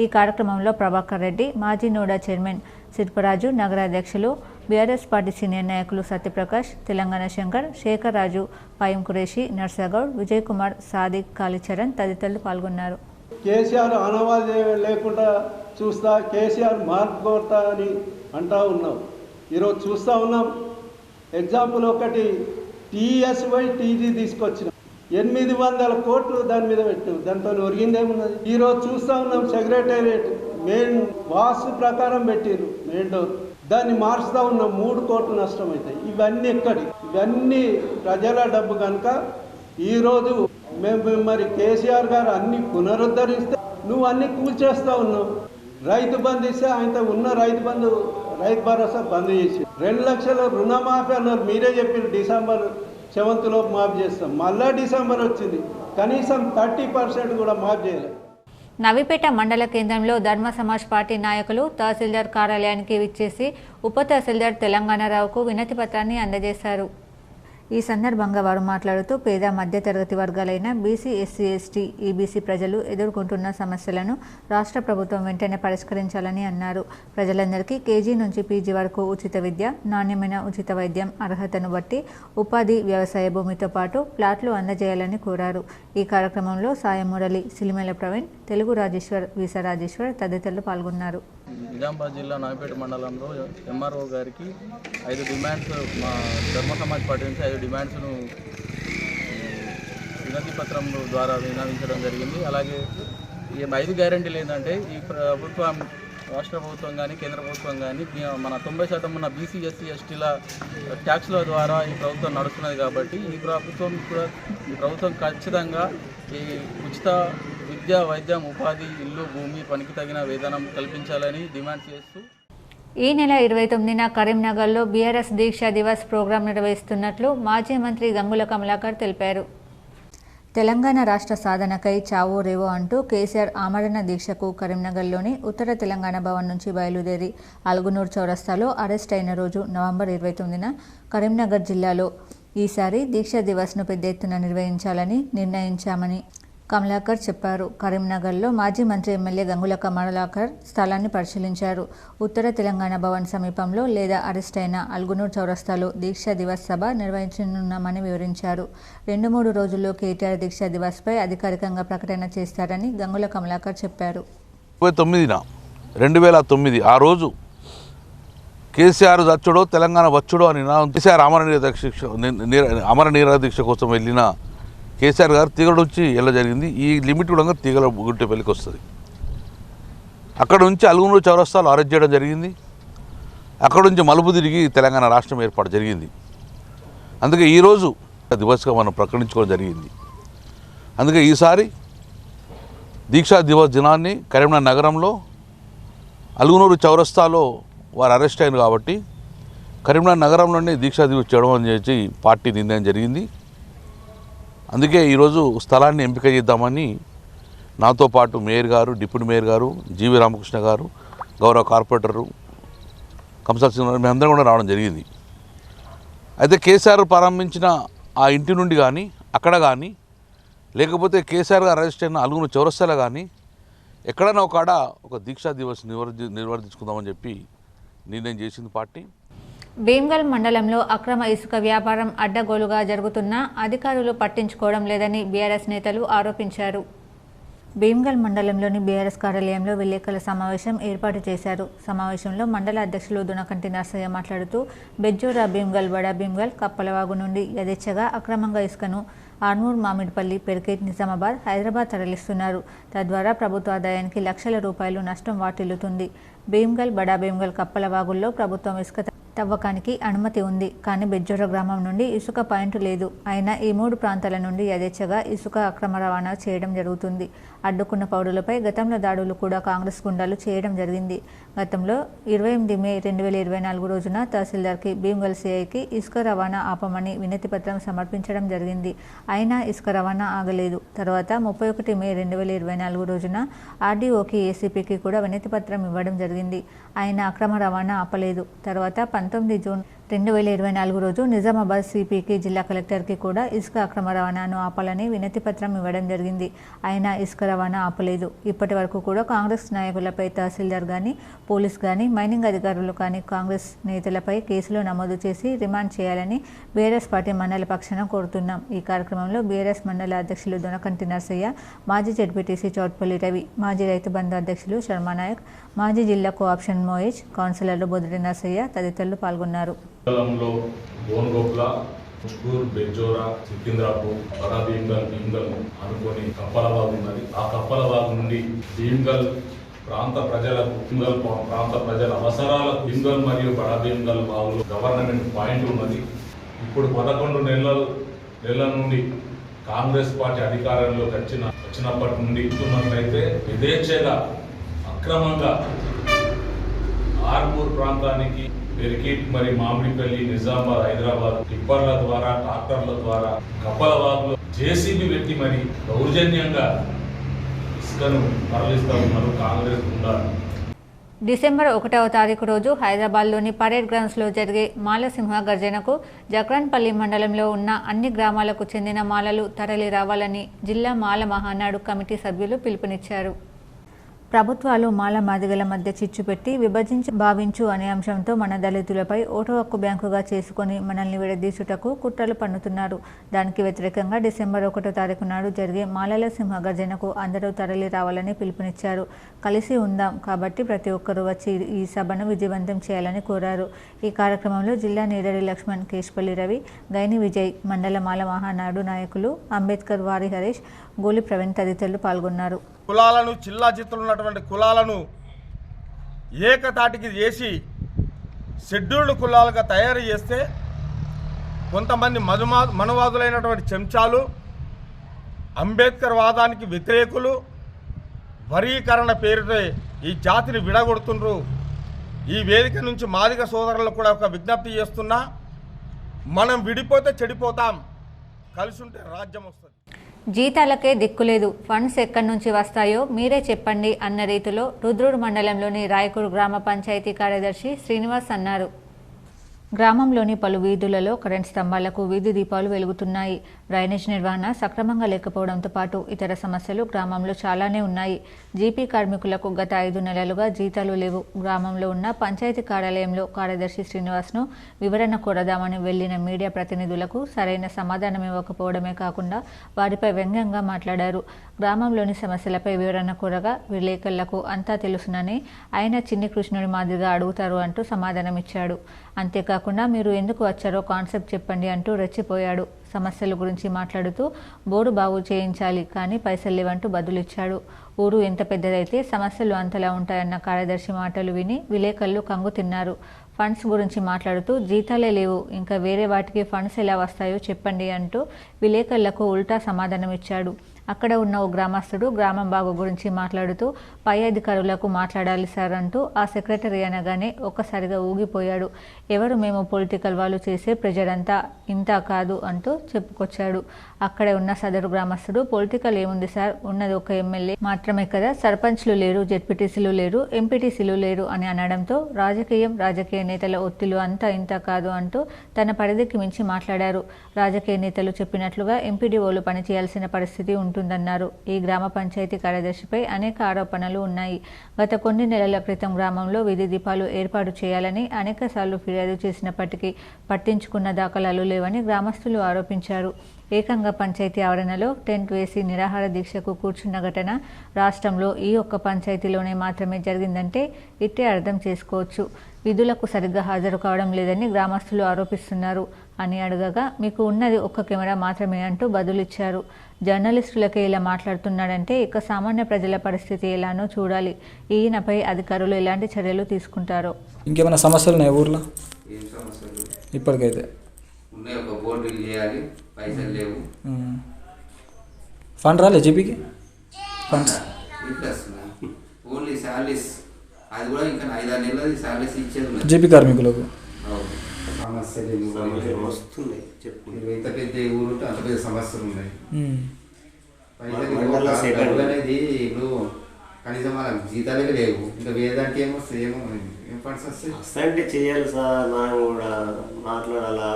ఈ కార్యక్రమంలో ప్రభాకర్ రెడ్డి, మాజీ నోడా చైర్మన్ శిల్పరాజు, నగర అధ్యక్షులు బీఆర్ఎస్ పార్టీ సీనియర్ నాయకులు సత్యప్రకాష్, తెలంగాణ శంకర్, శేఖర్ రాజు, పాయం కురేషి, నర్సాగౌడ్, విజయ్ కుమార్, సాదిక్, కాళీచరణ్ తదితరులు పాల్గొన్నారు. కేసీఆర్ ఆనవాళ్ళు లేకుండా చూస్తా, కేసీఆర్ మార్పు కోరుతా అని అంటూ ఉన్నాం. ఈరోజు చూస్తూ ఉన్నాం. ఎగ్జాంపుల్ ఒకటి TSY TG తీసుకొచ్చినాం, 800 కోట్లు దాని మీద పెట్టినాం. దాంతో ఒరిగిందేమున్నది? ఈరోజు చూస్తూ ఉన్నాం. సెక్రటేరియట్ మెయిన్ వాస్తు ప్రకారం పెట్టిరు మెయిన్ డోర్, దాన్ని మార్చుతూ ఉన్నాం. 3 కోట్లు నష్టం అవుతాయి. ఇవన్నీ ఎక్కడి? ఇవన్నీ ప్రజల డబ్బు కనుక ఈరోజు మేము మరి కేసీఆర్ గారు అన్ని పునరుద్ధరిస్తే నువ్వు అన్ని కూల్చేస్తూ ఉన్నావు. రైతు బంధు ఇస్తే ఆయనతో ఉన్న రైతు భరోసా బంద్ చేసి 2 లక్షల రుణమాఫీ అన్నారు. మీరే చెప్పారు December 7th లోపు మాఫీ చేస్తాం. మళ్ళా డిసెంబర్ వచ్చింది, కనీసం 30% కూడా మాఫీ చేయలేదు. నవీపేట మండల కేంద్రంలో ధర్మ సమాజ్ పార్టీ నాయకులు తహసీల్దార్ కార్యాలయానికి విచ్చేసి ఉప తహసీల్దార్ తెలంగాణరావుకు వినతి పత్రాన్ని అందజేశారు. ఈ సందర్భంగా వారు మాట్లాడుతూ పేద మధ్యతరగతి వర్గాలైన బీసీ, ఎస్సీ, ఎస్టీ, ఈబీసీ ప్రజలు ఎదుర్కొంటున్న సమస్యలను రాష్ట్ర ప్రభుత్వం వెంటనే పరిష్కరించాలని అన్నారు. ప్రజలందరికీ కేజీ నుంచి పీజీ వరకు ఉచిత విద్య, నాణ్యమైన ఉచిత వైద్యం, అర్హతను బట్టి ఉపాధి, వ్యవసాయ భూమితో పాటు ప్లాట్లు అందజేయాలని కోరారు. ఈ కార్యక్రమంలో సాయం మురళి, సిలిమేల ప్రవీణ్, తెలుగు రాజేశ్వర్, వీసా రాజేశ్వర్ తదితరులు పాల్గొన్నారు. నిజామాబాద్ జిల్లా నవీపేట మండలంలో ఎంఆర్ఓ గారికి 5 డిమాండ్స్, మా ధర్మ సమాజ్ పార్టీ నుంచి 5 డిమాండ్స్ను వినతి పత్రం ద్వారా విన్నవించడం జరిగింది. అలాగే ఈ 5 గ్యారెంటీలు ఏంటంటే, ఈ ప్రభుత్వం, రాష్ట్ర ప్రభుత్వం కానీ కేంద్ర ప్రభుత్వం కానీ మన 90% ఉన్న బీసీ, ఎస్సీ, ఎస్టీల ట్యాక్స్ల ద్వారా ఈ ప్రభుత్వం నడుస్తున్నది. కాబట్టి ఈ ప్రభుత్వం ఖచ్చితంగా ఈ ఉచిత విద్య, వైద్యం, ఉపాధి, ఇల్లు, భూమి, పనికి తగిన వేతనం కల్పించాలని డిమాండ్ చేస్తూ ఈ నెల 29న కరీంనగర్లో బీఆర్ఎస్ దీక్షా దివస్ ప్రోగ్రాం నిర్వహిస్తున్నట్లు మాజీ మంత్రి గంగుల కమలాకర్ తెలిపారు. తెలంగాణ రాష్ట్ర సాధనకై చావో రేవో అంటూ కేసీఆర్ ఆమరణ దీక్షకు కరీంనగర్లోని ఉత్తర తెలంగాణ భవన్ నుంచి బయలుదేరి అల్గునూర్ చౌరస్తాలో అరెస్ట్ అయిన రోజు నవంబర్ 29న కరీంనగర్ జిల్లాలో ఈసారి దీక్షా దివస్ను పెద్ద ఎత్తున నిర్వహించాలని నిర్ణయించామని కమలాకర్ చెప్పారు. కరీంనగర్లో మాజీ మంత్రి ఎమ్మెల్యే గంగుల కమలాకర్ స్థలాన్ని పరిశీలించారు. ఉత్తర తెలంగాణ భవన్ సమీపంలో లేదా అరెస్ట్ అయిన అల్గునూర్ చౌరస్తాలో దీక్షా దివస్ సభ నిర్వహించనున్నామని వివరించారు. 2-3 రోజుల్లో కేటీఆర్ దీక్షా దివస్పై అధికారికంగా ప్రకటన చేస్తారని గంగుల కమలాకర్ చెప్పారు. 2009 ఆ రోజు కేసీఆర్ చచ్చుడో తెలంగాణ వచ్చుడో అని కేసీఆర్ అమర నిరాదీక్ష కోసం వెళ్ళిన కేసీఆర్ గారు తీగల నుంచి వెళ్ళ జరిగింది. ఈ లిమిట్ కూడా తీగల గుట్టెపల్లికి వస్తుంది. అక్కడ నుంచి అల్గునూరు చౌరస్తాలో అరెస్ట్ చేయడం జరిగింది. అక్కడ నుంచి మలుపు తిరిగి తెలంగాణ రాష్ట్రం ఏర్పాటు జరిగింది. అందుకే ఈరోజు దివస్గా మనం ప్రకటించుకోవడం జరిగింది. అందుకే ఈసారి దీక్షా దివస్ దినాన్ని కరీంనగర్ నగరంలో అల్గునూరు చౌరస్తాలో వారు అరెస్ట్ అయ్యారు కాబట్టి కరీంనగర్ నగరంలోనే దీక్షా దివస్ చేయడం అని చెప్పి పార్టీ నిర్ణయం జరిగింది. అందుకే ఈరోజు స్థలాన్ని ఎంపిక చేద్దామని నాతో పాటు మేయర్ గారు, డిప్యూటీ మేయర్ గారు, జీవి రామకృష్ణ గారు, గౌరవ కార్పొరేటరు కంసాల్ సింగ్ గారు మేమందరం కూడా రావడం జరిగింది. అయితే కేసీఆర్ ప్రారంభించిన ఆ ఇంటి నుండి కానీ అక్కడ కానీ లేకపోతే కేసీఆర్ గారు అరెస్ట్ అయిన అల్గునూరు చౌరస్తాలో కానీ ఎక్కడైనా ఒక దీక్షా దివస్ నిర్వర్తించుకుందామని చెప్పి నిర్ణయం చేసింది పార్టీ. భీమ్గల్ మండలంలో అక్రమ ఇసుక వ్యాపారం అడ్డగోలుగా జరుగుతున్నా అధికారులు పట్టించుకోవడం లేదని బీఆర్ఎస్ నేతలు ఆరోపించారు. భీమ్గల్ మండలంలోని బీఆర్ఎస్ కార్యాలయంలో విలేకరుల సమావేశం ఏర్పాటు చేశారు. సమావేశంలో మండల అధ్యక్షులు దునకంటి నర్సయ్య మాట్లాడుతూ బెజ్జోరా భీమ్గల్, బడా భీమ్గల్, కప్పలవాగు నుండి యథేచ్ఛగా అక్రమంగా ఇసుకను ఆర్మూర్, మామిడిపల్లి, పెర్కేట్, నిజామాబాద్, హైదరాబాద్ తరలిస్తున్నారు. తద్వారా ప్రభుత్వ ఆదాయానికి లక్షల రూపాయలు నష్టం వాటిల్లుతుంది. భీమ్గల్, బడా భీమ్గల్, కప్పలవాగుల్లో ప్రభుత్వం ఇసుక తవ్వకానికి అనుమతి ఉంది. కానీ బెజ్జోర గ్రామం నుండి ఇసుక పాయింట్ లేదు. అయినా ఈ 3 ప్రాంతాల నుండి యథేచ్ఛగా ఇసుక అక్రమ రవాణా చేయడం జరుగుతుంది. అడ్డుకున్న పౌరులపై గతంలో దాడులు కూడా కాంగ్రెస్ గుండాలు చేయడం జరిగింది. గతంలో 28 మే 2024 రోజున తహసీల్దార్కి, భీమ్గల్ సిఐకి ఇసుక రవాణా ఆపమని వినతి పత్రం సమర్పించడం జరిగింది. అయినా ఇసుక రవాణా ఆగలేదు. తర్వాత 31 మే 2024 రోజున ఆర్డీఓకి, ఏసీపీకి కూడా వినతి పత్రం ఇవ్వడం జరిగింది. అయినా అక్రమ రవాణా ఆపలేదు. తర్వాత 19 జూన్ 2024 రోజు నిజామాబాద్ సిపికి జిల్లా కలెక్టర్కి కూడా ఇసుక అక్రమ రవాణాను ఆపాలని వినతి పత్రం ఇవ్వడం జరిగింది. అయినా ఇసుక రవాణా ఆపలేదు. ఇప్పటి వరకు కూడా కాంగ్రెస్ నాయకులపై తహసీల్దార్ కానీ పోలీస్ కానీ మైనింగ్ అధికారులు కానీ కాంగ్రెస్ నేతలపై కేసులు నమోదు చేసి రిమాండ్ చేయాలని బీఆర్ఎస్ పార్టీ మండల పక్షాన కోరుతున్నాం. ఈ కార్యక్రమంలో బీఆర్ఎస్ మండల అధ్యక్షులు దొనకంటి నర్సయ్య, మాజీ జడ్పీటీసీ చౌట్పల్లి రవి, మాజీ రైతు బంధు అధ్యక్షులు శర్మానాయక్, మాజీ జిల్లా కోఆప్షన్ మోయేజ్, కౌన్సిలర్లు బొద్దుడి నర్సయ్య తదితరులు పాల్గొన్నారు. గోన్గోప్ల, ముష్కూర్, బెజ్జోరా, సికింద్రాపూర్, బడా భీమ్గల్, భీమ్గల్ అనుకొని కప్పలవాగు ఉన్నది. ఆ కప్పలవాగు నుండి భీమ్గల్ ప్రాంత ప్రజలకు, భీమ్గల్ ప్రాంత ప్రజల అవసరాలకు భీమ్గల్ మరియు బడా భీమ్గల్ వాగులో గవర్నమెంట్ పాయింట్ ఉన్నది. ఇప్పుడు 11 నెలల నుండి కాంగ్రెస్ పార్టీ అధికారంలోకి వచ్చినప్పటి నుండి ఇస్తున్నట్లయితే విదేశీగా అక్రమంగా ఆర్మూర్ ప్రాంతానికి పెరికిట్ మరి మామిడిపల్లి, నిజామాబాద్, హైదరాబాద్ టిప్పర్ల ద్వారా, ట్రాక్టర్ల ద్వారా కప్పలవాగులో జేసీబీ పెట్టి మరి దౌర్జన్యంగా ఇసుకను తరలిస్తూ ఉన్నారు కాంగ్రెస్ ఉండాలి. డిసెంబర్ 1వ తారీఖు రోజు హైదరాబాద్లోని పరేడ్ గ్రౌండ్స్లో జరిగే మాలసింహ గర్జనకు జక్రాన్పల్లి మండలంలో ఉన్న అన్ని గ్రామాలకు చెందిన మాలలు తరలి రావాలని జిల్లా మాల మహానాడు కమిటీ సభ్యులు పిలుపునిచ్చారు. ప్రభుత్వాలు మాల మాదిగల మధ్య చిచ్చు పెట్టి విభజించి భావించు అనే అంశంతో మన దళితులపై ఓటు హక్కు బ్యాంకుగా చేసుకుని మనల్ని విడదీసుటకు కుట్రలు పన్నుతున్నారు. దానికి వ్యతిరేకంగా డిసెంబర్ 1వ తారీఖు నాడు జరిగే మాలల సింహ గర్జనకు అందరూ తరలి రావాలని పిలుపునిచ్చారు. కలిసి ఉందాం కాబట్టి ప్రతి ఒక్కరూ వచ్చి ఈ సభను విజయవంతం చేయాలని కోరారు. ఈ కార్యక్రమంలో జిల్లా నీరడి లక్ష్మణ్, కేశపల్లి రవి, గైని విజయ్, మండల మాల మహానాడు నాయకులు అంబేద్కర్, వారి హరీష్, గోలి ప్రవీణ్ తదితరులు పాల్గొన్నారు. కులాలను చిల్లాజిత్తులు ఉన్నటువంటి కులాలను ఏకతాటికి చేసి షెడ్యూల్డ్ కులాలుగా తయారు చేస్తే కొంతమంది మనువాదులైనటువంటి చెంచాలు, అంబేద్కర్ వాదానికి వ్యతిరేకులు వర్గీకరణ పేరుతో ఈ జాతిని విడగొడుతుండ్రు. ఈ వేదిక నుంచి మాదిగ సోదరులకు కూడా ఒక విజ్ఞప్తి చేస్తున్నా, మనం విడిపోతే చెడిపోతాం, కలిసి ఉంటే రాజ్యం వస్తుంది. జీతాలకే దిక్కులేదు, ఫండ్స్ ఎక్కడి నుంచి వస్తాయో మీరే చెప్పండి అన్న రీతిలో రుద్రూరు మండలంలోని రాయకూరు గ్రామ పంచాయతీ కార్యదర్శి శ్రీనివాస్ అన్నారు. గ్రామంలోని పలు వీధులలో కరెంట్ స్తంభాలకు వీధి దీపాలు వెలుగుతున్నాయి. డ్రైనేజ్ నిర్వహణ సక్రమంగా లేకపోవడంతో పాటు ఇతర సమస్యలు గ్రామంలో చాలానే ఉన్నాయి. జీపీ కార్మికులకు గత 5 నెలలుగా జీతాలు లేవు. గ్రామంలో ఉన్న పంచాయతీ కార్యాలయంలో కార్యదర్శి శ్రీనివాస్ను వివరణ కోరదామని వెళ్లిన మీడియా ప్రతినిధులకు సరైన సమాధానం ఇవ్వకపోవడమే కాకుండా వారిపై వ్యంగ్యంగా మాట్లాడారు. గ్రామంలోని సమస్యలపై వివరణ కోరగా విలేకరులకు అంతా తెలుసునని, ఆయన చిన్ని కృష్ణుడి మాదిరిగా అడుగుతారు అంటూ సమాధానమిచ్చాడు. అంతేకాకుండా మీరు ఎందుకు వచ్చారో కాన్సెప్ట్ చెప్పండి అంటూ రెచ్చిపోయాడు. సమస్యల గురించి మాట్లాడుతూ బోరు బాగు చేయించాలి కానీ పైసలు లేవంటూ బదులిచ్చాడు. ఊరు ఎంత పెద్దదైతే సమస్యలు అంతలా ఉంటాయన్న కార్యదర్శి మాటలు విని విలేకరులు కంగు తిన్నారు. ఫండ్స్ గురించి మాట్లాడుతూ జీతాలే లేవు, ఇంకా వేరే వాటికి ఫండ్స్ ఎలా వస్తాయో చెప్పండి అంటూ విలేకరులకు ఉల్టా సమాధానం ఇచ్చాడు. అక్కడ ఉన్న ఓ గ్రామస్తుడు గ్రామం బాగు గురించి మాట్లాడుతూ పై అధికారులకు మాట్లాడాలి సార్ అంటూ ఆ సెక్రటరీ అనగానే ఒక్కసారిగా ఊగిపోయాడు. ఎవరు మేము పొలిటికల్ వాళ్ళు చేసే ప్రెజర్ అంతా ఇంత కాదు అంటూ చెప్పుకొచ్చాడు. అక్కడే ఉన్న సదరు గ్రామస్తుడు పొలిటికల్ ఏముంది సార్, ఉన్నది ఒక ఎమ్మెల్యే మాత్రమే కదా, సర్పంచ్లు లేరు, జెడ్పీటీసీలు లేరు, ఎంపీటీసీలు లేరు అని అనడంతో రాజకీయ నేతల ఒత్తిళ్లు అంతా ఇంత కాదు అంటూ తన పరిధికి మించి మాట్లాడారు. రాజకీయ నేతలు చెప్పినట్లుగా ఎంపీడీఓలు పనిచేయాల్సిన పరిస్థితి ఉంటుందన్నారు. ఈ గ్రామ పంచాయతీ కార్యదర్శిపై అనేక ఆరోపణలు ఉన్నాయి. గత కొన్ని నెలల క్రితం గ్రామంలో వీధి దీపాలు ఏర్పాటు చేయాలని అనేక సార్లు ఫిర్యాదు చేసినప్పటికీ పట్టించుకున్న దాఖలాలు లేవని గ్రామస్తులు ఆరోపించారు. ఏకంగా పంచాయతీ ఆవరణలో టెంట్ వేసి నిరాహార దీక్షకు కూర్చున్న ఘటన రాష్ట్రంలో ఈ ఒక్క పంచాయతీలోనే మాత్రమే జరిగిందంటే ఇట్టే అర్థం చేసుకోవచ్చు. విధులకు సరిగ్గా హాజరు కావడం లేదని గ్రామస్తులు ఆరోపిస్తున్నారు అని అడగగా మీకు ఉన్నది ఒక్క కెమెరా మాత్రమే అంటూ బదులిచ్చారు. జర్నలిస్టులకే ఇలా మాట్లాడుతున్నాడంటే ఇక సామాన్య ప్రజల పరిస్థితి ఎలానో చూడాలి. ఈయనపై అధికారులు ఎలాంటి చర్యలు తీసుకుంటారో. ఇంకేమైనా సమస్యలు ఉన్నాయి ఊర్లో? ఇప్పటికైతే ఉన్నాయి, ఒక బోర్డు చేయాలి, పైసలు లేవు. ఫండ్ రాలే జీపీకి? ఫండ్స్ ఓన్లీ శాలరీస్, అది కూడా ఇంకా 5-6 నెలలు శాలరీస్ ఇచ్చేది జీపీ కార్మికులకు. సమస్యలు వస్తున్నాయి, చెప్పు. ఇంత పెద్ద ఊరు అంత పెద్ద సమస్యలు ఉన్నాయి. పైసలు అనేది ఇప్పుడు కనీసం మన జీతాలే లేవు, ఇంకా వేదానికి ఏమో సేమ్ ఏం ఫండ్స్ వస్తాయి? వస్తాయంటే చేయాలి సార్, మనం కూడా మాట్లాడాలా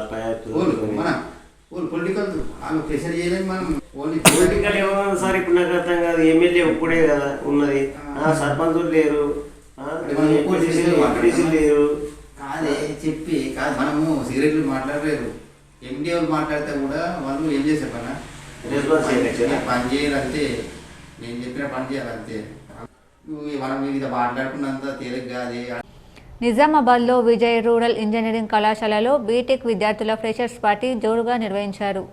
పొలిటికల్ వాళ్ళు ప్రెషర్ చేయలేదు. మనం ఓన్లీ పొలిటికల్ ఏమన్నా సార్, ఇప్పుడు నాకు అర్థం కాదు. ఎమ్మెల్యే ఒప్పుడే కదా ఉన్నది, సర్పంచులు లేరు, లేరు. కాదే చెప్పి కాదు, మనము సిగరెట్లు మాట్లాడలేరు. ఎండి వాళ్ళు మాట్లాడితే కూడా వాళ్ళు ఏం చేసే పని చేయాలంతే, నేను చెప్పిన పని చేయాలంతే. మనం ఇది మాట్లాడుకున్నంత తేలిక కాదే. నిజామాబాద్లో విజయ్ రూరల్ ఇంజనీరింగ్ కళాశాలలో బీటెక్ విద్యార్థుల ఫ్రెషర్స్ పార్టీ జోరుగా నిర్వహించారు.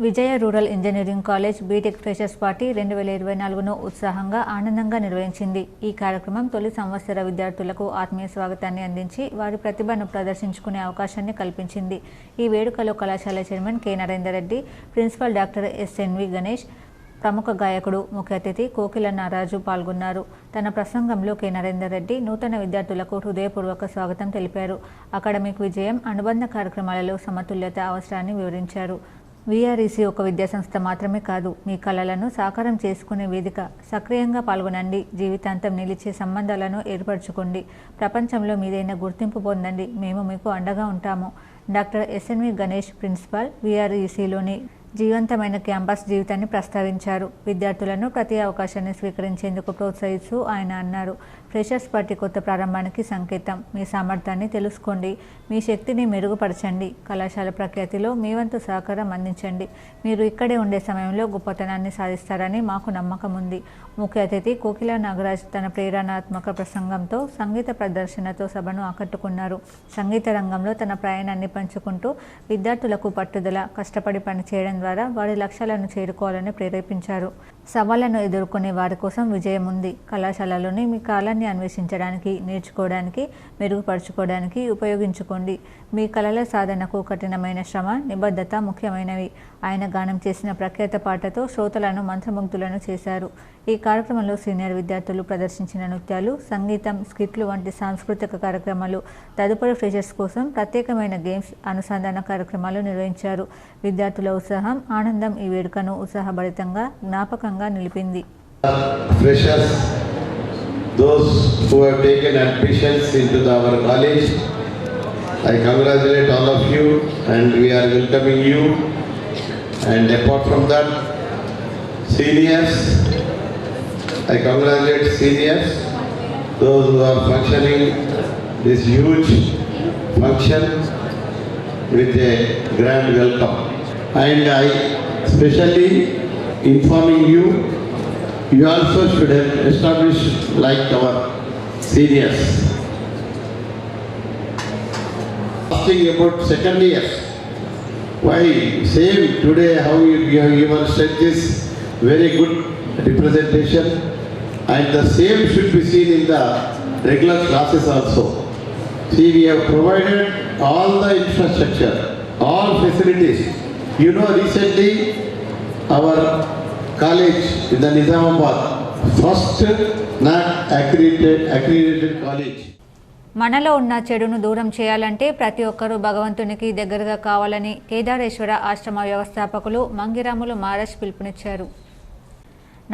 Vijaya rural engineering college BTech freshers party 2024ను ఉత్సాహంగా ఆనందంగా నిర్వహించింది. ఈ కార్యక్రమం తొలి సంవత్సర విద్యార్థులకు ఆత్మీయ స్వాగతాన్ని అందించి వారి ప్రతిభను ప్రదర్శించుకునే అవకాశాన్ని కల్పించింది. ఈ వేడుకలో కళాశాల chairman K Narender Reddy, principal doctor SNV Ganesh, ప్రముఖ గాయకుడు ముఖ్య అతిథి కోకిల నారాజు పాల్గొన్నారు. తన ప్రసంగంలో కె నరేందర్ రెడ్డి నూతన విద్యార్థులకు హృదయపూర్వక స్వాగతం తెలిపారు. అకాడమిక్ విజయం, అనుబంధ కార్యక్రమాలలో సమతుల్యత అవసరాన్ని వివరించారు. వీఆర్ఈసీ ఒక విద్యాసంస్థ మాత్రమే కాదు, మీ కళలను సాకారం చేసుకునే వేదిక. సక్రియంగా పాల్గొనండి, జీవితాంతం నిలిచే సంబంధాలను ఏర్పరచుకోండి, ప్రపంచంలో మీదైన గుర్తింపు పొందండి, మేము మీకు అండగా ఉంటాము. డాక్టర్ ఎస్ఎన్వి గణేష్ ప్రిన్సిపాల్ వీఆర్ఈసీలోని జీవంతమైన క్యాంపస్ జీవితాన్ని ప్రస్తావించారు. విద్యార్థులను ప్రతి అవకాశాన్ని స్వీకరించేందుకు ప్రోత్సహిస్తూ ఆయన అన్నారు, ఫ్రెషర్స్ పార్టీ కొత్త ప్రారంభానికి సంకేతం. మీ సామర్థ్యాన్ని తెలుసుకోండి, మీ శక్తిని మెరుగుపరచండి, కళాశాల ప్రఖ్యాతిలో మీ వంతు సహకారం అందించండి. మీరు ఇక్కడే ఉండే సమయంలో గొప్పతనాన్ని సాధిస్తారని మాకు నమ్మకం ఉంది. ముఖ్య అతిథి కోకిల నాగరాజ్ తన ప్రేరణాత్మక ప్రసంగంతో, సంగీత ప్రదర్శనతో సభను ఆకట్టుకున్నారు. సంగీత రంగంలో తన ప్రయాణాన్ని పంచుకుంటూ విద్యార్థులకు పట్టుదల, కష్టపడి పనిచేయడం ద్వారా వారి లక్ష్యాలను చేరుకోవాలని ప్రేరేపించారు. సవాళ్లను ఎదుర్కొనే వారి కోసం విజయం ఉంది. కళాశాలలోని మీ కాలాన్ని అన్వేషించడానికి, నేర్చుకోవడానికి, మెరుగుపరుచుకోవడానికి ఉపయోగించుకోండి. మీ కళల సాధనకు కఠినమైన శ్రమ, నిబద్ధత ముఖ్యమైనవి. ఆయన గానం చేసిన ప్రఖ్యాత పాటతో శ్రోతలను మంత్రముగ్ధులను చేశారు. ఈ కార్యక్రమంలో సీనియర్ విద్యార్థులు ప్రదర్శించిన నృత్యాలు, సంగీతం, స్కిట్లు వంటి సాంస్కృతిక కార్యక్రమాలు, తదుపరి ఫ్రెషర్స్ కోసం ప్రత్యేకమైన గేమ్స్, అనుసంధాన కార్యక్రమాలు నిర్వహించారు. విద్యార్థుల ఉత్సాహం, ఆనందం ఈ వేడుకను ఉత్సాహభరితంగా, జ్ఞాపకంగా నిలిపింది. Freshers, those who have taken admissions into our college, I congratulate all of you and we are welcoming you. And apart from that, seniors, I congratulate seniors, those who are functioning this huge function with a grand welcome. And I especially informing you, you also should have established like our seniors. Asking about second years, why same today how you have said this very good representation, and the same should be seen in the regular classes also. See, we have provided all the infrastructure, all facilities. You know, recently our college in the Nizamabad, first NAAC accredited college. మనలో ఉన్న చెడును దూరం చేయాలంటే ప్రతి ఒక్కరూ భగవంతునికి దగ్గరగా కావాలని కేదారేశ్వర ఆశ్రమ వ్యవస్థాపకులు మంగిరాములు మహారాజ్ పిలుపునిచ్చారు.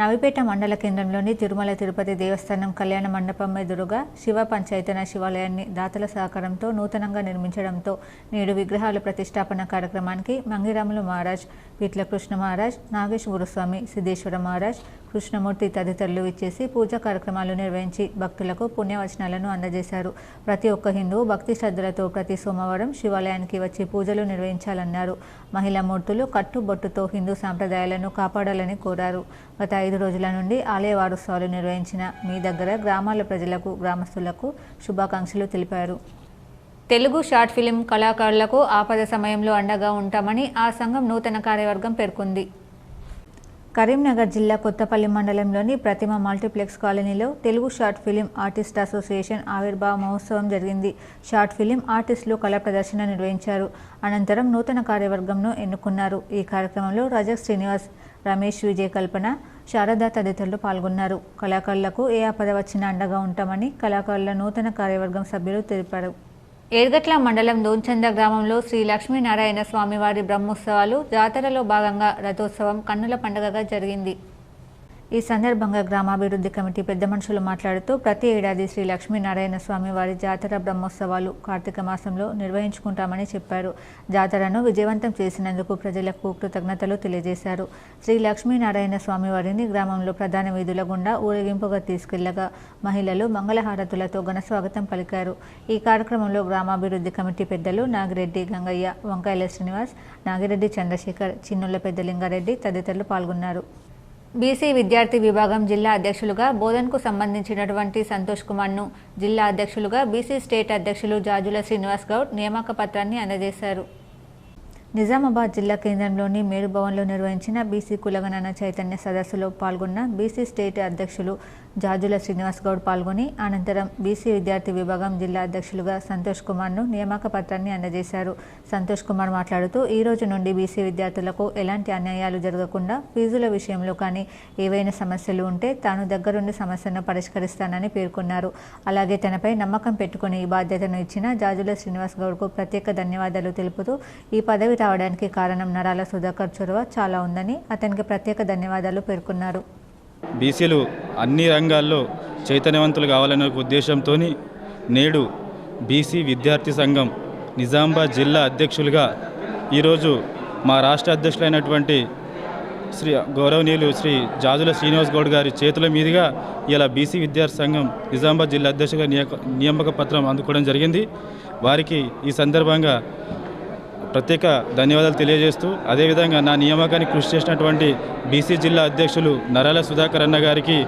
నవిపేట మండల కేంద్రంలోని తిరుమల తిరుపతి దేవస్థానం కళ్యాణ మండపం ఎదురుగా శివ పంచాయతన శివాలయాన్ని దాతల సహకారంతో నూతనంగా నిర్మించడంతో నేడు విగ్రహాల ప్రతిష్టాపన కార్యక్రమానికి మంగిరాములు మహారాజ్, పిట్ల కృష్ణ మహారాజ్, నాగేష్ గురుస్వామి, సిద్ధేశ్వర మహారాజ్, కృష్ణమూర్తి తదితరులు ఇచ్చేసి పూజా కార్యక్రమాలు నిర్వహించి భక్తులకు పుణ్యవచనాలను అందజేశారు. ప్రతి ఒక్క హిందువు భక్తి శ్రద్ధలతో ప్రతి సోమవారం శివాలయానికి వచ్చి పూజలు నిర్వహించాలన్నారు. మహిళా మూర్తులు కట్టుబొట్టుతో హిందూ సాంప్రదాయాలను కాపాడాలని కోరారు. గత 5 రోజుల నుండి ఆలయ వారోత్సవాలు నిర్వహించిన మీ దగ్గర గ్రామాల ప్రజలకు, గ్రామస్తులకు శుభాకాంక్షలు తెలిపారు. తెలుగు షార్ట్ ఫిలిం కళాకారులకు ఆపద సమయంలో అండగా ఉంటామని ఆ సంఘం నూతన కార్యవర్గం పేర్కొంది. కరీంనగర్ జిల్లా కొత్తపల్లి మండలంలోని ప్రతిమ మల్టీప్లెక్స్ కాలనీలో Telugu short film artist association ఆవిర్భావ మహోత్సవం జరిగింది. షార్ట్ ఫిలిం ఆర్టిస్టులు కళా ప్రదర్శన నిర్వహించారు. అనంతరం నూతన కార్యవర్గంను ఎన్నుకున్నారు. ఈ కార్యక్రమంలో రజక్ శ్రీనివాస్, రమేష్, విజయ్ కల్పన, శారద తదితరులు పాల్గొన్నారు. కళాకారులకు ఏ ఆపద వచ్చినా అండగా ఉంటామని కళాకారుల నూతన కార్యవర్గం సభ్యులు తెలిపారు. ఏర్గట్ల మండలం దోంచంద గ్రామంలో శ్రీ లక్ష్మీనారాయణ స్వామివారి బ్రహ్మోత్సవాలు జాతరలో భాగంగా రథోత్సవం కన్నుల పండుగగా జరిగింది. ఈ సందర్భంగా గ్రామాభివృద్ధి కమిటీ పెద్ద మనుషులు మాట్లాడుతూ ప్రతి ఏడాది శ్రీ లక్ష్మీనారాయణ స్వామి వారి జాతర బ్రహ్మోత్సవాలు కార్తీక మాసంలో నిర్వహించుకుంటామని చెప్పారు. జాతరను విజయవంతం చేసినందుకు ప్రజలకు కృతజ్ఞతలు తెలియజేశారు. శ్రీ లక్ష్మీనారాయణ స్వామి వారిని గ్రామంలో ప్రధాన వీధుల గుండా ఊరేగింపుగా తీసుకెళ్లగా మహిళలు మంగళహారతులతో ఘనస్వాగతం పలికారు. ఈ కార్యక్రమంలో గ్రామాభివృద్ధి కమిటీ పెద్దలు నాగిరెడ్డి గంగయ్య, వంకాయల శ్రీనివాస్, నాగిరెడ్డి చంద్రశేఖర్, చిన్నుల పెద్దలింగారెడ్డి తదితరులు పాల్గొన్నారు. బీసీ విద్యార్థి విభాగం జిల్లా అధ్యక్షులుగా బోధన్కు సంబంధించినటువంటి సంతోష్ కుమార్ను, జిల్లా అధ్యక్షులుగా బీసీ స్టేట్ అధ్యక్షులు జాజుల శ్రీనివాస్ గౌడ్ నియామక పత్రాన్ని అందజేశారు. నిజామాబాద్ జిల్లా కేంద్రంలోని మేరు భవన్లో నిర్వహించిన బీసీ కులగణన చైతన్య సదస్సులో పాల్గొన్న బీసీ స్టేట్ అధ్యక్షులు జాజుల శ్రీనివాస్ గౌడ్ పాల్గొని అనంతరం బీసీ విద్యార్థి విభాగం జిల్లా అధ్యక్షులుగా సంతోష్ కుమార్ను నియామక పత్రాన్ని అందజేశారు. సంతోష్ కుమార్ మాట్లాడుతూ ఈ రోజు నుండి బీసీ విద్యార్థులకు ఎలాంటి అన్యాయాలు జరగకుండా ఫీజుల విషయంలో కానీ ఏవైనా సమస్యలు ఉంటే తాను దగ్గరుండి సమస్యను పరిష్కరిస్తానని పేర్కొన్నారు. అలాగే తనపై నమ్మకం పెట్టుకుని ఈ బాధ్యతను ఇచ్చిన జాజుల శ్రీనివాస్ గౌడ్కు ప్రత్యేక ధన్యవాదాలు తెలుపుతూ ఈ పదవి రావడానికి కారణం నరాల సుధాకర్ చొరవ చాలా ఉందని అతనికి ప్రత్యేక ధన్యవాదాలు పేర్కొన్నారు. బీసీలు అన్ని రంగాల్లో చైతన్యవంతులు కావాలనే ఉద్దేశంతో నేడు బీసీ విద్యార్థి సంఘం నిజామాబాద్ జిల్లా అధ్యక్షులుగా ఈరోజు మా రాష్ట్ర అధ్యక్షులైనటువంటి గౌరవనీయులు శ్రీ జాజుల శ్రీనివాస్ గౌడ్ గారి చేతుల మీదుగా ఇలా బీసీ విద్యార్థి సంఘం నిజామాబాద్ జిల్లా అధ్యక్షులుగా నియామక పత్రం అందుకోవడం జరిగింది. వారికి ఈ సందర్భంగా ప్రత్యేక ధన్యవాదాలు తెలియజేస్తూ అదేవిధంగా నా నియామకానికి కృషి చేసినటువంటి బీసీ జిల్లా అధ్యక్షులు నరాల సుధాకర్ అన్న గారికి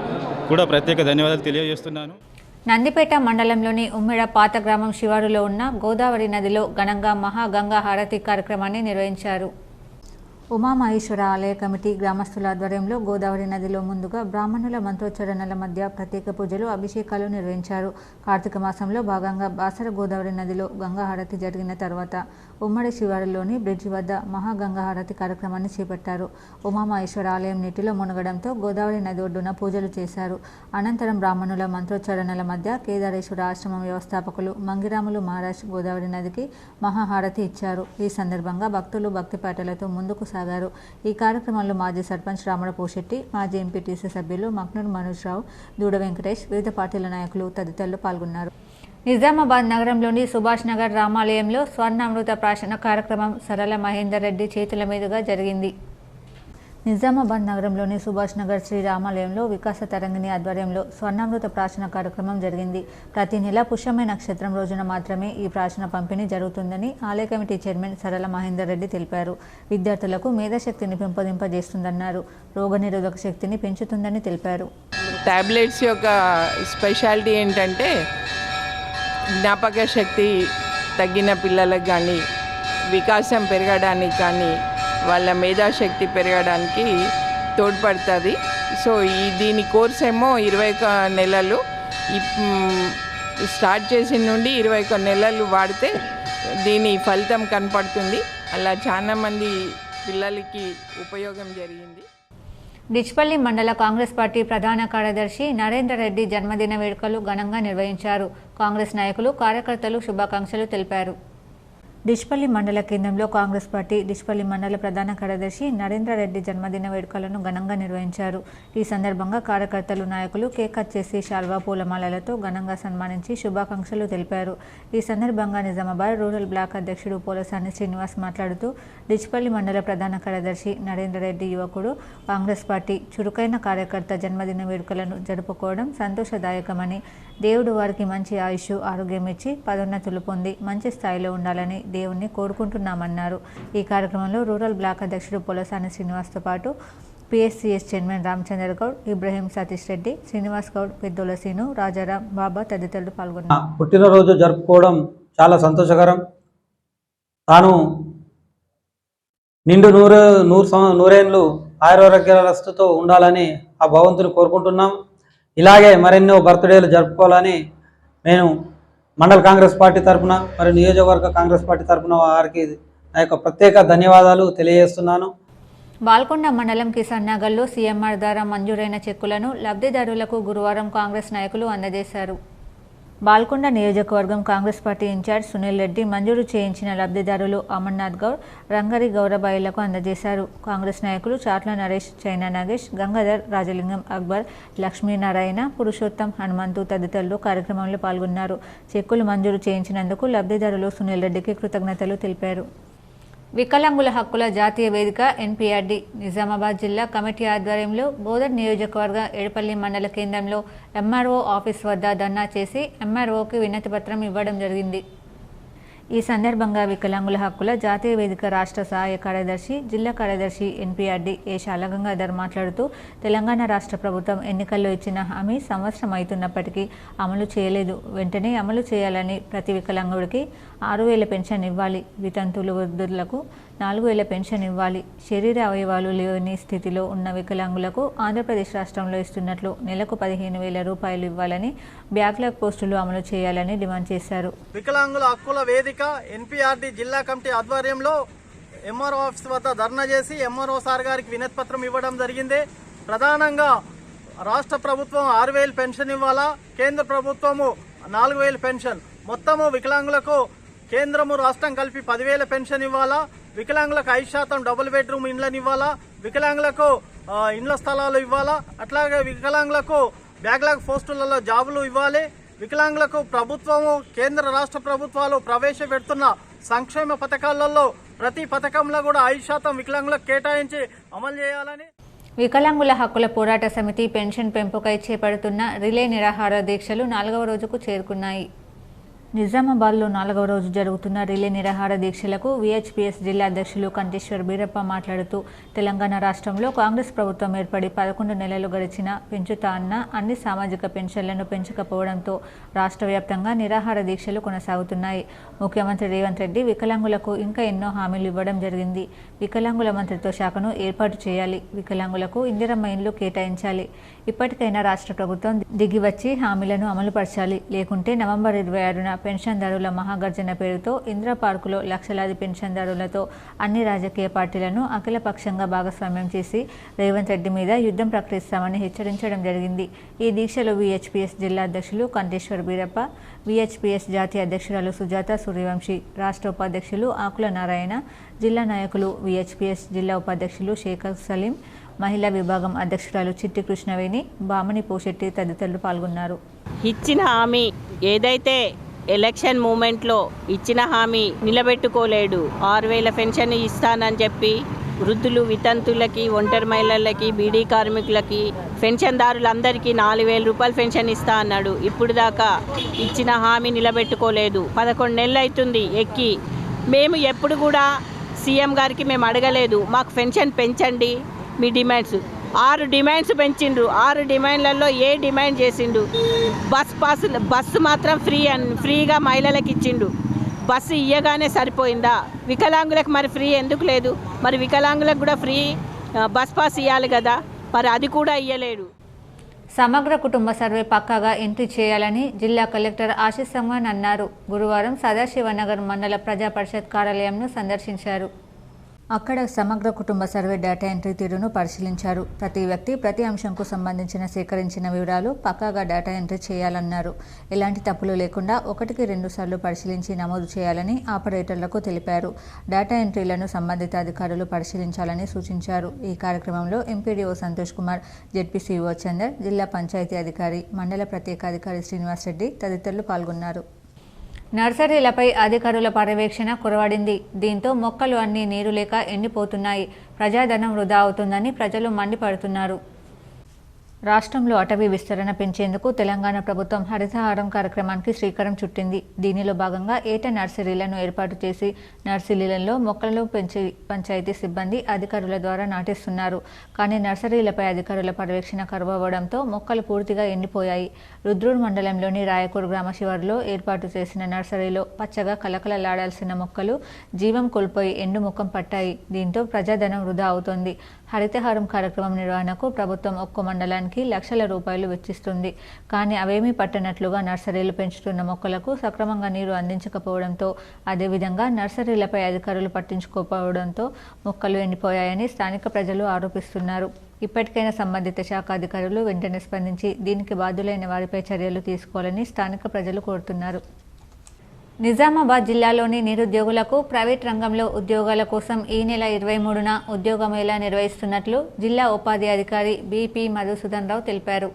కూడా ప్రత్యేక ధన్యవాదాలు తెలియజేస్తున్నాను. నందిపేట మండలంలోని ఉమ్మిడ పాత గ్రామం శివారులో ఉన్న గోదావరి నదిలో ఘనంగా మహాగంగా హారతి కార్యక్రమాన్ని నిర్వహించారు. ఉమామహేశ్వర ఆలయ కమిటీ గ్రామస్తుల ఆధ్వర్యంలో గోదావరి నదిలో ముందుగా బ్రాహ్మణుల మంత్రోచ్చరణల మధ్య ప్రత్యేక పూజలు, అభిషేకాలు నిర్వహించారు. కార్తీక మాసంలో భాగంగా బాసర గోదావరి నదిలో గంగా హారతి జరిగిన తర్వాత ఉమ్మడి శివారులోని బ్రిడ్జి వద్ద మహాగంగా హారతి కార్యక్రమాన్ని చేపట్టారు. ఉమామహేశ్వర ఆలయం నీటిలో మునగడంతో గోదావరి నది ఒడ్డున పూజలు చేశారు. అనంతరం బ్రాహ్మణుల మంత్రోచ్చరణల మధ్య కేదారేశ్వర ఆశ్రమం వ్యవస్థాపకులు మంగిరాములు మహారాజ్ గోదావరి నదికి మహాహారతి ఇచ్చారు. ఈ సందర్భంగా భక్తులు భక్తిపాటలతో ముందుకు సాగారు. ఈ కార్యక్రమంలో మాజీ సర్పంచ్ రామడ పోషెట్టి, మాజీ ఎంపీటీసీ సభ్యులు మక్నూర్ మనోజ్ రావు, దూడ వెంకటేష్, వివిధ పార్టీల నాయకులు తదితరులు పాల్గొన్నారు. నిజామాబాద్ నగరంలోని సుభాష్ నగర్ రామాలయంలో స్వర్ణామృత ప్రాశన కార్యక్రమం సరళ మహేందర్ రెడ్డి చేతుల మీదుగా జరిగింది. నిజామాబాద్ నగరంలోని సుభాష్ నగర్ శ్రీ రామాలయంలో వికాస తరంగిణి ఆధ్వర్యంలో స్వర్ణామృత ప్రాశన కార్యక్రమం జరిగింది. ప్రతి నెల పుష్యమే నక్షత్రం రోజున మాత్రమే ఈ ప్రాశన పంపిణీ జరుగుతుందని ఆలయ కమిటీ చైర్మన్ సరళ మహేందర్ రెడ్డి తెలిపారు. విద్యార్థులకు మేధాశక్తిని పెంపొందింపజేస్తుందన్నారు. రోగనిరోధక శక్తిని పెంచుతుందని తెలిపారు. టాబ్లెట్స్ యొక్క స్పెషాలిటీ ఏంటంటే జ్ఞాపక శక్తి తగ్గిన పిల్లలకు కానీ, వికాసం పెరగడానికి కానీ, వాళ్ళ మేధాశక్తి పెరగడానికి తోడ్పడుతుంది. సో దీని కోర్స్ ఏమో 21 నెలలు. స్టార్ట్ చేసిన నుండి 21 నెలలు వాడితే దీని ఫలితం కనపడుతుంది. అలా చాలా మంది పిల్లలకి ఉపయోగం జరిగింది. డిచ్పల్లి మండల కాంగ్రెస్ పార్టీ ప్రధాన కార్యదర్శి నరేందర్ రెడ్డి జన్మదిన వేడుకలు ఘనంగా నిర్వహించారు. కాంగ్రెస్ నాయకులు, కార్యకర్తలు శుభాకాంక్షలు తెలిపారు. డిచ్పల్లి మండల కేంద్రంలో కాంగ్రెస్ పార్టీ డిచ్పల్లి మండల ప్రధాన కార్యదర్శి నరేంద్ర రెడ్డి జన్మదిన వేడుకలను ఘనంగా నిర్వహించారు. ఈ సందర్భంగా కార్యకర్తలు, నాయకులు కేక్ కట్ చేసి శాల్వా, పూలమాలలతో ఘనంగా సన్మానించి శుభాకాంక్షలు తెలిపారు. ఈ సందర్భంగా నిజామాబాద్ రూరల్ బ్లాక్ అధ్యక్షుడు పోలసాని శ్రీనివాస్ మాట్లాడుతూ డిచ్పల్లి మండల ప్రధాన కార్యదర్శి నరేంద్ర రెడ్డి యువకుడు, కాంగ్రెస్ పార్టీ చురుకైన కార్యకర్త జన్మదిన వేడుకలను జరుపుకోవడం సంతోషదాయకమని, దేవుడు వారికి మంచి ఆయుష్, ఆరోగ్యం ఇచ్చి పదోన్నతులు పొంది మంచి స్థాయిలో ఉండాలని దేవుణ్ణి కోరుకుంటున్నామన్నారు. ఈ కార్యక్రమంలో రూరల్ బ్లాక్ అధ్యక్షుడు పొలసాని శ్రీనివాస్తో పాటు పిఎస్సిఎస్ చైర్మన్ రామచంద్ర గౌడ్, ఇబ్రహీం సతీష్ రెడ్డి, శ్రీనివాస్ గౌడ్, పెద్దోల సీను, రాజారాం, బాబా తదితరులు పాల్గొన్నారు. పుట్టినరోజు జరుపుకోవడం చాలా సంతోషకరం. తాను నిండు నూరేళ్ళు ఆయురారోగ్యాలతో ఉండాలని ఆ భగవంతుని కోరుకుంటున్నాం. ఇలాగే మరెన్నో బర్త్డేలు జరుపుకోవాలని నేను మండల కాంగ్రెస్ పార్టీ తరఫున మరియు నియోజకవర్గ కాంగ్రెస్ పార్టీ తరఫున వారికి నా యొక్క ప్రత్యేక ధన్యవాదాలు తెలియజేస్తున్నాను. బాల్కొండ మండలం కిసాన్ నగర్లో సీఎంఆర్ ద్వారా మంజూరైన చెక్కులను లబ్ధిదారులకు గురువారం కాంగ్రెస్ నాయకులు అందజేశారు. బాల్కొండ నియోజకవర్గం కాంగ్రెస్ పార్టీ ఇన్ఛార్జ్ సునీల్ రెడ్డి మంజూరు చేయించిన లబ్ధిదారులు అమర్నాథ్ గౌడ్, రంగారి గౌరబాయిలకు అందజేశారు. కాంగ్రెస్ నాయకులు చాట్ల నరేష్, చైనా నాగేష్, గంగాధర్, రాజలింగం, అక్బర్, లక్ష్మీనారాయణ, పురుషోత్తం, హనుమంతు తదితరులు కార్యక్రమంలో పాల్గొన్నారు. చెక్కులు మంజూరు చేయించినందుకు లబ్ధిదారులు సునీల్ రెడ్డికి కృతజ్ఞతలు తెలిపారు. వికలాంగుల హక్కుల జాతీయ వేదిక ఎన్పీఆర్డీ నిజామాబాద్ జిల్లా కమిటీ ఆధ్వర్యంలో బోధన్ నియోజకవర్గ ఎడపల్లి మండల కేంద్రంలో ఎంఆర్ఓ ఆఫీస్ వద్ద ధర్నా చేసి ఎంఆర్ఓకి వినతి పత్రం ఇవ్వడం జరిగింది. ఈ సందర్భంగా వికలాంగుల హక్కుల జాతీయ వేదిక రాష్ట్ర సహాయ కార్యదర్శి, జిల్లా కార్యదర్శి ఎన్పీఆర్డీ ఏ శాలగంగాధర్ మాట్లాడుతూ తెలంగాణ రాష్ట్ర ప్రభుత్వం ఎన్నికల్లో ఇచ్చిన హామీ సంవత్సరం అవుతున్నప్పటికీ అమలు చేయలేదు. వెంటనే అమలు చేయాలని, ప్రతి వికలాంగుడికి 6,000 పెన్షన్ ఇవ్వాలి, వితంతువులు వృద్ధులకు 4,000 పెన్షన్ ఇవ్వాలి, శరీర అవయవాలు లేని స్థితిలో ఉన్న వికలాంగులకు ఆంధ్రప్రదేశ్ రాష్ట్రంలో ఇస్తున్నట్లు నెలకు 15,000 రూపాయలు ఇవ్వాలని, బ్యాక్లాగ్ పోస్టులు అమలు చేయాలని డిమాండ్ చేశారు. వికలాంగుల హక్కుల వేదిక ఎన్పీఆర్డీ జిల్లా కమిటీ ఆధ్వర్యంలో ఎంఆర్ఓ ఆఫీస్ వద్ద ధర్నా చేసి ఎంఆర్ఓ సార్ గారికి వినతి పత్రం ఇవ్వడం జరిగింది. ప్రధానంగా రాష్ట్ర ప్రభుత్వం 6,000 పెన్షన్ ఇవ్వాలా, కేంద్ర ప్రభుత్వము 4,000 పెన్షన్, మొత్తము వికలాంగులకు కేంద్రము రాష్ట్రం కలిపి 10,000 పెన్షన్ ఇవ్వాలా, వికలాంగులకు 5% డబుల్ బెడ్రూమ్ ఇండ్లను ఇవ్వాలా, వికలాంగులకు ఇండ్ల స్థలాలు ఇవ్వాలా, అట్లాగే వికలాంగులకు బ్యాక్లాగ్ పోస్టులలో జాబులు ఇవ్వాలి, వికలాంగులకు ప్రభుత్వము కేంద్ర రాష్ట్ర ప్రభుత్వాలు ప్రవేశపెడుతున్న సంక్షేమ పథకాలలో ప్రతి పథకంలో కూడా 5% వికలాంగులకు కేటాయించి అమలు చేయాలని. వికలాంగుల హక్కుల పోరాట సమితి పెన్షన్ పెంపుకై చేపడుతున్న రిలే నిరాహార దీక్షలు 4వ రోజుకు చేరుకున్నాయి. నిజామాబాద్లో 4వ రోజు జరుగుతున్న రిలే నిరాహార దీక్షలకు విహెచ్పిఎస్ జిల్లా అధ్యక్షులు కంటేశ్వర్ బీరప్ప మాట్లాడుతూ తెలంగాణ రాష్ట్రంలో కాంగ్రెస్ ప్రభుత్వం ఏర్పడి 11 నెలలు గడిచినా పెంచుతా అన్న అన్ని సామాజిక పెన్షన్లను పెంచకపోవడంతో రాష్ట్ర వ్యాప్తంగా నిరాహార దీక్షలు కొనసాగుతున్నాయి. ముఖ్యమంత్రి రేవంత్ రెడ్డి వికలాంగులకు ఇంకా ఎన్నో హామీలు ఇవ్వడం జరిగింది. వికలాంగుల మంత్రిత్వ శాఖను ఏర్పాటు చేయాలి, వికలాంగులకు ఇందిరమ్మ ఇండ్లు కేటాయించాలి. ఇప్పటికైనా రాష్ట్ర ప్రభుత్వం దిగివచ్చి హామీలను అమలుపరచాలి. లేకుంటే నవంబర్ 26న పెన్షన్దారుల మహాగర్జన పేరుతో ఇందిరా పార్కులో లక్షలాది పెన్షన్దారులతో అన్ని రాజకీయ పార్టీలను అఖిలపక్షంగా భాగస్వామ్యం చేసి రేవంత్ రెడ్డి మీద యుద్ధం ప్రకటిస్తామని హెచ్చరించడం జరిగింది. ఈ దీక్షలో విహెచ్పిఎస్ జిల్లా అధ్యక్షులు కంటేశ్వర్ బీరప్ప, విహెచ్పిఎస్ జాతీయ అధ్యక్షురాలు సుజాత సూర్యవంశీ, రాష్ట్ర ఉపాధ్యక్షులు ఆకుల నారాయణ, జిల్లా నాయకులు విహెచ్పిఎస్ జిల్లా ఉపాధ్యక్షులు షేఖర్ సలీం, మహిళా విభాగం అధ్యక్షురాలు చిట్టి కృష్ణవేణి, బామణి పోషెట్టి తదితరులు పాల్గొన్నారు. ఇచ్చిన హామీ ఏదైతే ఎలక్షన్ మూమెంట్లో ఇచ్చిన హామీ నిలబెట్టుకోలేడు. 6,000 పెన్షన్ ఇస్తానని చెప్పి వృద్ధులు, వితంతులకి, ఒంటరి మహిళలకి, బీడీ కార్మికులకి, పెన్షన్దారులందరికీ 4,000 రూపాయలు పెన్షన్ ఇస్తా అన్నాడు. ఇప్పుడు దాకా ఇచ్చిన హామీ నిలబెట్టుకోలేదు. 11 నెలలు అవుతుంది ఎక్కి. మేము ఎప్పుడు కూడా సీఎం గారికి మేము అడగలేదు మాకు పెన్షన్ పెంచండి మీ డిమాండ్స్. 6 డిమాండ్స్ పెంచిండ్రు. 6 డిమాండ్లలో ఏ డిమాండ్ చేసిండు? బస్సు మాత్రం ఫ్రీగా మహిళలకు ఇచ్చిండు. బస్సు ఇయ్యగానే సరిపోయిందా? వికలాంగులకు మరి ఫ్రీ ఎందుకు లేదు? మరి వికలాంగులకు కూడా ఫ్రీ బస్ పాస్ ఇవ్వాలి కదా, మరి అది కూడా ఇయ్యలేడు. సమగ్ర కుటుంబ సర్వే పక్కాగా ఎంట్రీ చేయాలని జిల్లా కలెక్టర్ ఆశీష్ సంగన్ అన్నారు. గురువారం సదాశివనగర్ మండల ప్రజా పరిషత్ కార్యాలయంను సందర్శించారు. అక్కడ సమగ్ర కుటుంబ సర్వే డేటా ఎంట్రీ తీరును పరిశీలించారు. ప్రతి వ్యక్తి ప్రతి అంశంకు సంబంధించిన సేకరించిన వివరాలు పక్కాగా డేటా ఎంట్రీ చేయాలన్నారు. ఎలాంటి తప్పులు లేకుండా 1-2 సార్లు పరిశీలించి నమోదు చేయాలని ఆపరేటర్లకు తెలిపారు. డేటా ఎంట్రీలను సంబంధిత అధికారులు పరిశీలించాలని సూచించారు. ఈ కార్యక్రమంలో ఎంపీడీఓ సంతోష్ కుమార్, జెడ్పీసీఓ చందర్, జిల్లా పంచాయతీ అధికారి, మండల ప్రత్యేక అధికారి శ్రీనివాస్ రెడ్డి తదితరులు పాల్గొన్నారు. నర్సరీలపై అధికారుల పర్యవేక్షణ కురవడింది. దీంతో మొక్కలు అన్నీ నీరు లేక ఎండిపోతున్నాయి. ప్రజాధనం వృధా అవుతుందని ప్రజలు మండిపడుతున్నారు. రాష్ట్రంలో అటవీ విస్తరణ పెంచేందుకు తెలంగాణ ప్రభుత్వం హరితహారం కార్యక్రమానికి శ్రీకారం చుట్టింది. దీనిలో భాగంగా ఏటా నర్సరీలను ఏర్పాటు చేసి నర్సరీలలో మొక్కలను పెంచి పంచాయతీ సిబ్బంది అధికారుల ద్వారా నాటిస్తున్నారు. కానీ నర్సరీలపై అధికారుల పర్యవేక్షణ కరువవడంతో మొక్కలు పూర్తిగా ఎండిపోయాయి. రుద్రూర్ మండలంలోని రాయకూర్ గ్రామ శివారులో ఏర్పాటు చేసిన నర్సరీలో పచ్చగా కలకలలాడాల్సిన మొక్కలు జీవం కోల్పోయి ఎండుముఖం పట్టాయి. దీంతో ప్రజాధనం వృధా అవుతోంది. హరితహారం కార్యక్రమం నిర్వహణకు ప్రభుత్వం ఒక్కో మండలానికి లక్షల రూపాయలు వెచ్చిస్తుంది. కానీ అవేమీ పట్టనట్లుగా నర్సరీలు పెంచుతున్న మొక్కలకు సక్రమంగా నీరు అందించకపోవడంతో, అదేవిధంగా నర్సరీలపై అధికారులు పట్టించుకోకపోవడంతో మొక్కలు ఎండిపోయాయని స్థానిక ప్రజలు ఆరోపిస్తున్నారు. ఇప్పటికైనా సంబంధిత శాఖ అధికారులు వెంటనే స్పందించి దీనికి బాధ్యులైన వారిపై చర్యలు తీసుకోవాలని స్థానిక ప్రజలు కోరుతున్నారు. నిజామాబాద్ జిల్లాలోని నిరుద్యోగులకు ప్రైవేట్ రంగంలో ఉద్యోగాల కోసం ఈ నెల 23న ఉద్యోగ మేళా నిర్వహిస్తున్నట్లు జిల్లా ఉపాధి అధికారి బి.పి. మధుసూదన్ రావు తెలిపారు.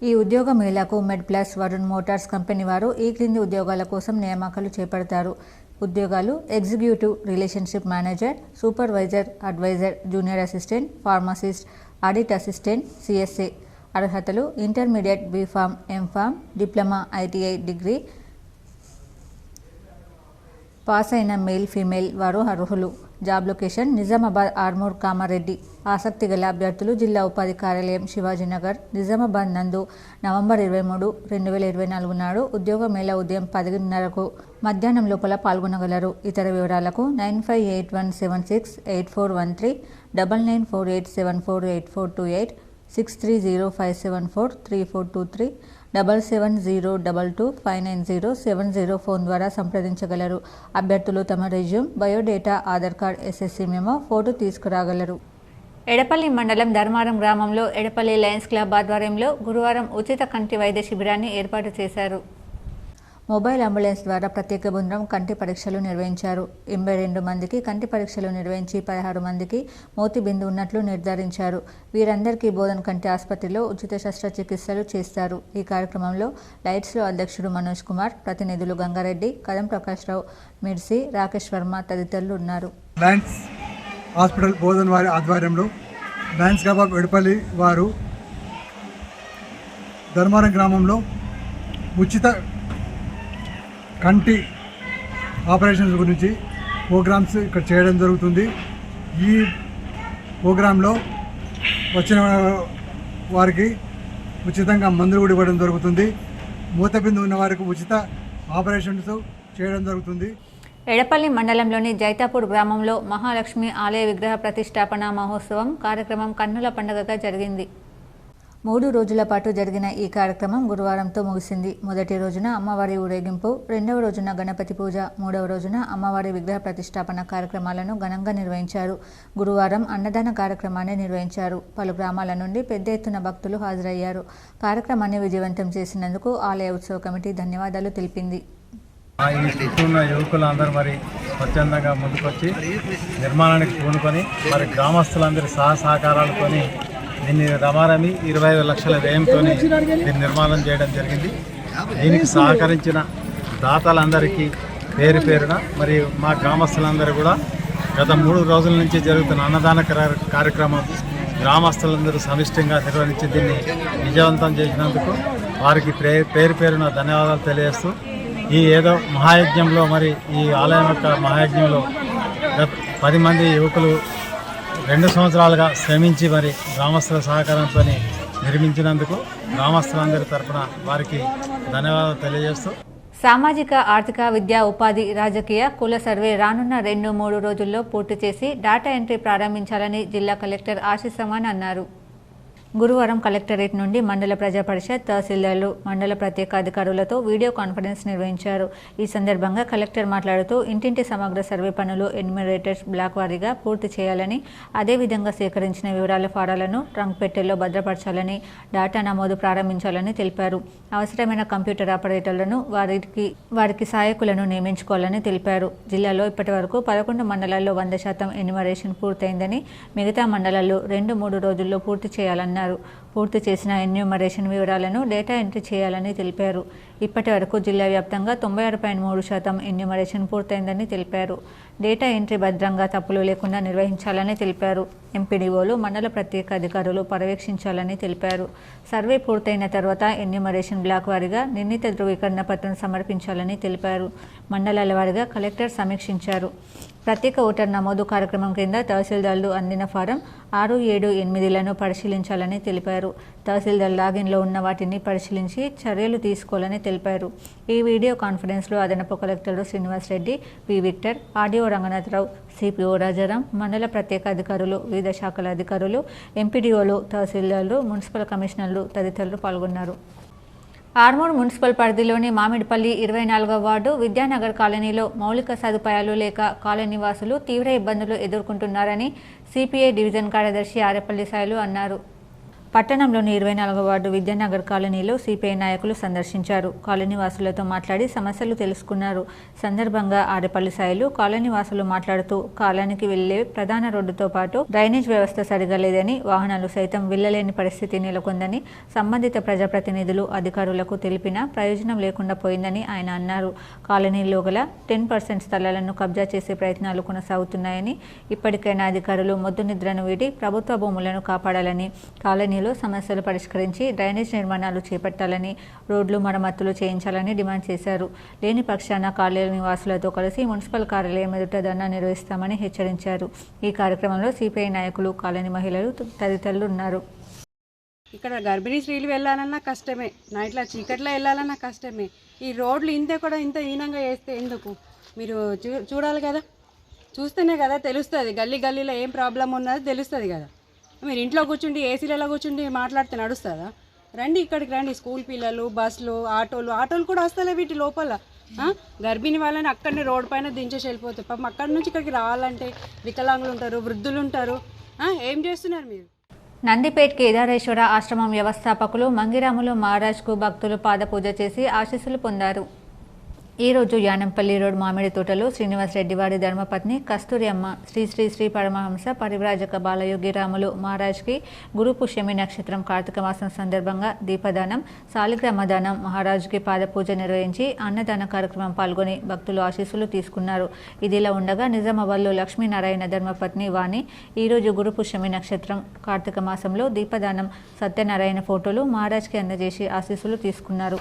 ఈ ఉద్యోగ మేళాకు మెడ్ప్లస్, వరుణ్ మోటార్స్ కంపెనీ వారు ఈ క్రింది ఉద్యోగాల కోసం నియామకాలు చేపడతారు. ఉద్యోగాలు executive relationship manager, supervisor, advisor, junior assistant, pharmacist, audit assistant, CSA. అర్హతలు intermediate, BPharm, MPharm, diploma, ITI degree pass అయిన మేల్, ఫీమేల్ వారు అర్హులు. Job location Nizamabad Armoor Kamareddy. ఆసక్తి గల అభ్యర్థులు జిల్లా ఉపాధి కార్యాలయం, శివాజీనగర్, నిజామాబాద్ నందు నవంబర్ 23, 2024 నాడు ఉద్యోగ మేళా ఉదయం 10:30కు మధ్యాహ్నం లోపల పాల్గొనగలరు. ఇతర వివరాలకు 9581768413, 9948748428, 6305743423, 7702259070 ఫోన్ ద్వారా సంప్రదించగలరు. అభ్యర్థులు తమ resume, biodata, Aadhaar card, SSC memo, photo తీసుకురాగలరు. ఎడపల్లి మండలం ధర్మారం గ్రామంలో ఎడపల్లి లయన్స్ క్లబ్ ఆధ్వర్యంలో గురువారం ఉచిత కంటి వైద్య శిబిరాన్ని ఏర్పాటు చేశారు. మొబైల్ అంబులెన్స్ ద్వారా ప్రత్యేక బృందం కంటి పరీక్షలు నిర్వహించారు. 82 మందికి కంటి పరీక్షలు నిర్వహించి 16 మందికి మోతి బిందు ఉన్నట్లు నిర్ధారించారు. వీరందరికీ బోధన్ కంటి ఆసుపత్రిలో ఉచిత శస్త్రచికిత్సలు చేస్తారు. ఈ కార్యక్రమంలో లైట్స్లో అధ్యక్షుడు మనోజ్ కుమార్, ప్రతినిధులు గంగారెడ్డి, కదం ప్రకాష్ రావు, మిర్సి, రాకేష్ వర్మ తదితరులు ఉన్నారు. లయన్స్ హాస్పిటల్ బోధన్ వారి ఆధ్వర్యంలో లయన్స్ క్లబ్ ఆఫ్ ఎడపల్లి వారు ధర్మారం గ్రామంలో ఉచిత కంటి ఆపరేషన్స్ గురించి ప్రోగ్రామ్స్ ఇక్కడ చేయడం జరుగుతుంది. ఈ ప్రోగ్రాంలో వచ్చిన వారికి ఉచితంగా మందులు కూడా ఇవ్వడం జరుగుతుంది. మూతబిందు ఉన్న వారికి ఉచిత ఆపరేషన్స్ చేయడం జరుగుతుంది. ఎడపల్లి మండలంలోని జైతాపూర్ గ్రామంలో మహాలక్ష్మి ఆలయ విగ్రహ ప్రతిష్టాపన మహోత్సవం కార్యక్రమం కన్నుల పండుగగా జరిగింది. 3 రోజుల పాటు జరిగిన ఈ కార్యక్రమం గురువారంతో ముగిసింది. మొదటి రోజున అమ్మవారి ఊరేగింపు, రెండవ రోజున గణపతి పూజ, మూడవ రోజున అమ్మవారి విగ్రహ ప్రతిష్టాపన కార్యక్రమాలను ఘనంగా నిర్వహించారు. గురువారం అన్నదాన కార్యక్రమాన్ని నిర్వహించారు. పలు గ్రామాల నుండి పెద్ద ఎత్తున భక్తులు హాజరయ్యారు. కార్యక్రమాన్ని విజయవంతం చేసినందుకు ఆలయ ఉత్సవ కమిటీ ధన్యవాదాలు తెలిపింది. ఈ చుట్టూ ఉన్న యువకులు అందరూ మరి స్వచ్ఛందంగా ముందుకొచ్చి నిర్మాణానికి పూనుకొని మరి గ్రామస్తులందరి సహకారాలతోని దీన్ని రమారమి 25 లక్షల వ్యయంతో దీన్ని నిర్మాణం చేయడం జరిగింది. దీనికి సహకరించిన దాతలందరికీ పేరు పేరున మరి మా గ్రామస్తులందరూ కూడా గత 3 రోజుల నుంచి జరుగుతున్న అన్నదాన కార్యక్రమం గ్రామస్తులందరూ సమిష్టిగా నిర్వహించి దీన్ని విజయవంతం చేసినందుకు వారికి పేరు పేరున ధన్యవాదాలు తెలియజేస్తూ ఈ ఏదో మహాయజ్ఞంలో మరి ఈ ఆలయం యొక్క మహాయజ్ఞంలో 10 మంది యువకులు 2 సంవత్సరాలుగా శ్రమించి మరి గ్రామస్తుల సహకారంతో నిర్మించినందుకు గ్రామస్తులందరి తరఫున వారికి ధన్యవాదాలు తెలియజేస్తూ సామాజిక, ఆర్థిక, విద్యా, ఉపాధి, రాజకీయ, కుల సర్వే రానున్న 2-3 రోజుల్లో పూర్తి చేసి డాటా ఎంట్రీ ప్రారంభించాలని జిల్లా కలెక్టర్ ఆశీస్ సమాన్ అన్నారు. గురువారం కలెక్టరేట్ నుండి మండల ప్రజా పరిషత్, తహసీల్దార్లు, మండల ప్రత్యేక అధికారులతో వీడియో కాన్ఫరెన్స్ నిర్వహించారు. ఈ సందర్భంగా కలెక్టర్ మాట్లాడుతూ ఇంటింటి సమగ్ర సర్వే పనులు ఎన్యూమరేటర్స్ బ్లాక్ వారీగా పూర్తి చేయాలని, అదేవిధంగా సేకరించిన వివరాల ఫారాలను ట్రంక్ పెట్టెల్లో భద్రపరచాలని, డాటా నమోదు ప్రారంభించాలని తెలిపారు. అవసరమైన కంప్యూటర్ ఆపరేటర్లను వారికి సహాయకులను నియమించుకోవాలని తెలిపారు. జిల్లాలో ఇప్పటివరకు 11 మండలాల్లో 100% ఎన్యూమరేషన్ పూర్తయిందని, మిగతా మండలాల్లో 2-3 రోజుల్లో పూర్తి చేయాలన్నారు. పూర్తి చేసిన ఎన్యూమరేషన్ వివరాలను డేటా ఎంట్రీ చేయాలని తెలిపారు. ఇప్పటి వరకు జిల్లా వ్యాప్తంగా 96.3% ఎన్యూమరేషన్ పూర్తయిందని తెలిపారు. డేటా ఎంట్రీ భద్రంగా తప్పులు లేకుండా నిర్వహించాలని తెలిపారు. ఎంపీడీఓలు, మండల ప్రత్యేక అధికారులు పర్యవేక్షించాలని తెలిపారు. సర్వే పూర్తయిన తర్వాత ఎన్యూమరేషన్ బ్లాక్ వారీగా నిర్ణీత ధృవీకరణ పత్రం సమర్పించాలని తెలిపారు. మండలాల వారీగా కలెక్టర్ సమీక్షించారు. ప్రత్యేక ఓటర్ నమోదు కార్యక్రమం కింద తహసీల్దార్లు అందిన ఫారం 6, 7, 8లను పరిశీలించాలని తెలిపారు. తహసీల్దార్ లాగిన్లో ఉన్న వాటిని పరిశీలించి చర్యలు తీసుకోవాలని తెలిపారు. ఈ వీడియో కాన్ఫరెన్స్లో అదనపు కలెక్టర్లు Srinivasa Reddy, P. Victor, RDO Ranganatha Rao, CPO Rajaram, మండల ప్రత్యేక అధికారులు, వివిధ శాఖల అధికారులు, ఎంపీడీఓలు, తహసీల్దార్లు, మున్సిపల్ కమిషనర్లు తదితరులు పాల్గొన్నారు. ఆర్మూర్ మున్సిపల్ పరిధిలోని మామిడిపల్లి 24వ వార్డు విద్యానగర్ కాలనీలో మౌలిక సదుపాయాలు లేక కాలనీ వాసులు తీవ్ర ఇబ్బందులు ఎదుర్కొంటున్నారని సిపిఐ డివిజన్ కార్యదర్శి ఆరేపల్లి సాయిలు అన్నారు. పట్టణంలోని 24వ వార్డు విద్యానగర్ కాలనీలో సిపిఐ నాయకులు సందర్శించారు. కాలనీ వాసులతో మాట్లాడి సమస్యలు తెలుసుకున్నారు. సందర్భంగా ఆరేపల్లి సాయిలు కాలనీ వాసులు మాట్లాడుతూ కాలనీకి వెళ్లే ప్రధాన రోడ్డుతో పాటు డ్రైనేజ్ వ్యవస్థ సరిగా లేదని, వాహనాలు సైతం వెళ్లలేని పరిస్థితి నెలకొందని సంబంధిత ప్రజాప్రతినిధులు అధికారులకు తెలిపినా ప్రయోజనం లేకుండా పోయిందని ఆయన అన్నారు. కాలనీలో గల 10% స్థలాలను కబ్జా చేసే ప్రయత్నాలు కొనసాగుతున్నాయని, ఇప్పటికైనా అధికారులు మొద్దు నిద్రను వీడి ప్రభుత్వ భూములను కాపాడాలని, కాలనీ సమస్యలు పరిష్కరించి డ్రైనేజ్ నిర్మాణాలు చేపట్టాలని, రోడ్లు మరమ్మతులు చేయించాలని డిమాండ్ చేశారు. లేని పక్షాన కాలనీ వాసులతో కలిసి మున్సిపల్ కార్యాలయం ఎదుట ధర్నా నిర్వహిస్తామని హెచ్చరించారు. ఈ కార్యక్రమంలో సిపిఐ నాయకులు, కాలనీ మహిళలు తదితరులు ఉన్నారు. ఇక్కడ గర్భిణీ స్త్రీలు వెళ్ళాలన్నా కష్టమే, నైట్లో చీకట్లో వెళ్ళాలన్నా కష్టమే. ఈ రోడ్లు ఇంత హీనంగా వేస్తే ఎందుకు? మీరు చూడాలి కదా, చూస్తేనే కదా తెలుస్తుంది. గల్లీలో ఏం ప్రాబ్లం ఉన్నది తెలుస్తుంది కదా. మీరు ఇంట్లో కూర్చుండి ఏసీలలో కూర్చుండి మాట్లాడితే నడుస్తుందా? రండి, ఇక్కడికి రండి. స్కూల్ పిల్లలు, బస్సులు, ఆటోలు కూడా వస్తలే వీటి లోపల. గర్భిణీ వాళ్ళని అక్కడనే రోడ్ పైన దించేసి వెళ్ళిపోతారు. పాపం అక్కడి నుంచి ఇక్కడికి రావాలంటే వికలాంగులు ఉంటారు, వృద్ధులు ఉంటారు. ఏం చేస్తున్నారు మీరు? నందిపేట్ కేదారేశ్వర ఆశ్రమం వ్యవస్థాపకులు మంగిరాములు మహారాజ్కు భక్తులు పాదపూజ చేసి ఆశీస్సులు పొందారు. ఈ రోజు యానంపల్లి రోడ్ మామిడి తోటలో శ్రీనివాస్ రెడ్డి వారి ధర్మపత్ని కస్తూరి అమ్మ శ్రీ పరమహంస పరివ్రాజక బాలయోగి రాములు మహారాజ్కి గురు పుష్యమి నక్షత్రం కార్తీక మాసం సందర్భంగా దీపదానం, శాలిగ్రామదానం, మహారాజుకి పాదపూజ నిర్వహించి అన్నదాన కార్యక్రమం పాల్గొని భక్తులు ఆశీస్సులు తీసుకున్నారు. ఇదిలా ఉండగా నిజామాబాద్లో లక్ష్మీనారాయణ ధర్మపత్ని వాణి ఈరోజు గురు పుష్యమి నక్షత్రం కార్తీక మాసంలో దీపదానం, సత్యనారాయణ ఫోటోలు మహారాజ్కి అందజేసి ఆశీస్సులు తీసుకున్నారు.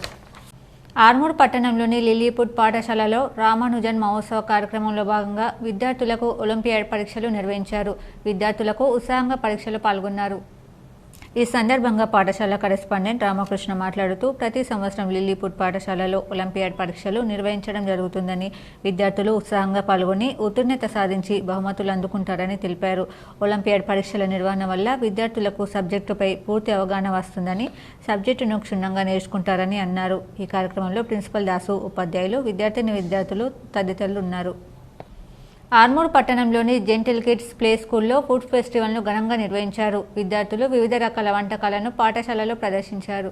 ఆర్మూర్ పట్టణంలోని లిలీపుట్ పాఠశాలలో రామానుజన్ మహోత్సవ కార్యక్రమంలో భాగంగా విద్యార్థులకు ఒలింపియాడ్ పరీక్షలు నిర్వహించారు. విద్యార్థులకు ఉత్సాహంగా పరీక్షలు పాల్గొన్నారు. ఈ సందర్భంగా పాఠశాల కరెస్పాండెంట్ రామకృష్ణ మాట్లాడుతూ ప్రతి సంవత్సరం లిల్లీపుట్ పాఠశాలలో ఒలింపియాడ్ పరీక్షలు నిర్వహించడం జరుగుతుందని, విద్యార్థులు ఉత్సాహంగా పాల్గొని ఉత్తీర్ణత సాధించి బహుమతులు అందుకుంటారని తెలిపారు. ఒలింపియాడ్ పరీక్షల నిర్వహణ వల్ల విద్యార్థులకు సబ్జెక్టుపై పూర్తి అవగాహన వస్తుందని, సబ్జెక్టును క్షుణ్ణంగా నేర్చుకుంటారని అన్నారు. ఈ కార్యక్రమంలో ప్రిన్సిపల్ దాసు, ఉపాధ్యాయులు, విద్యార్థులు తదితరులు ఉన్నారు. ఆర్మూర్ పట్టణంలోని జెంటిల్ కిడ్స్ ప్లే స్కూల్లో ఫుడ్ ఫెస్టివల్ను ఘనంగా నిర్వహించారు. విద్యార్థులు వివిధ రకాల వంటకాలను పాఠశాలలో ప్రదర్శించారు.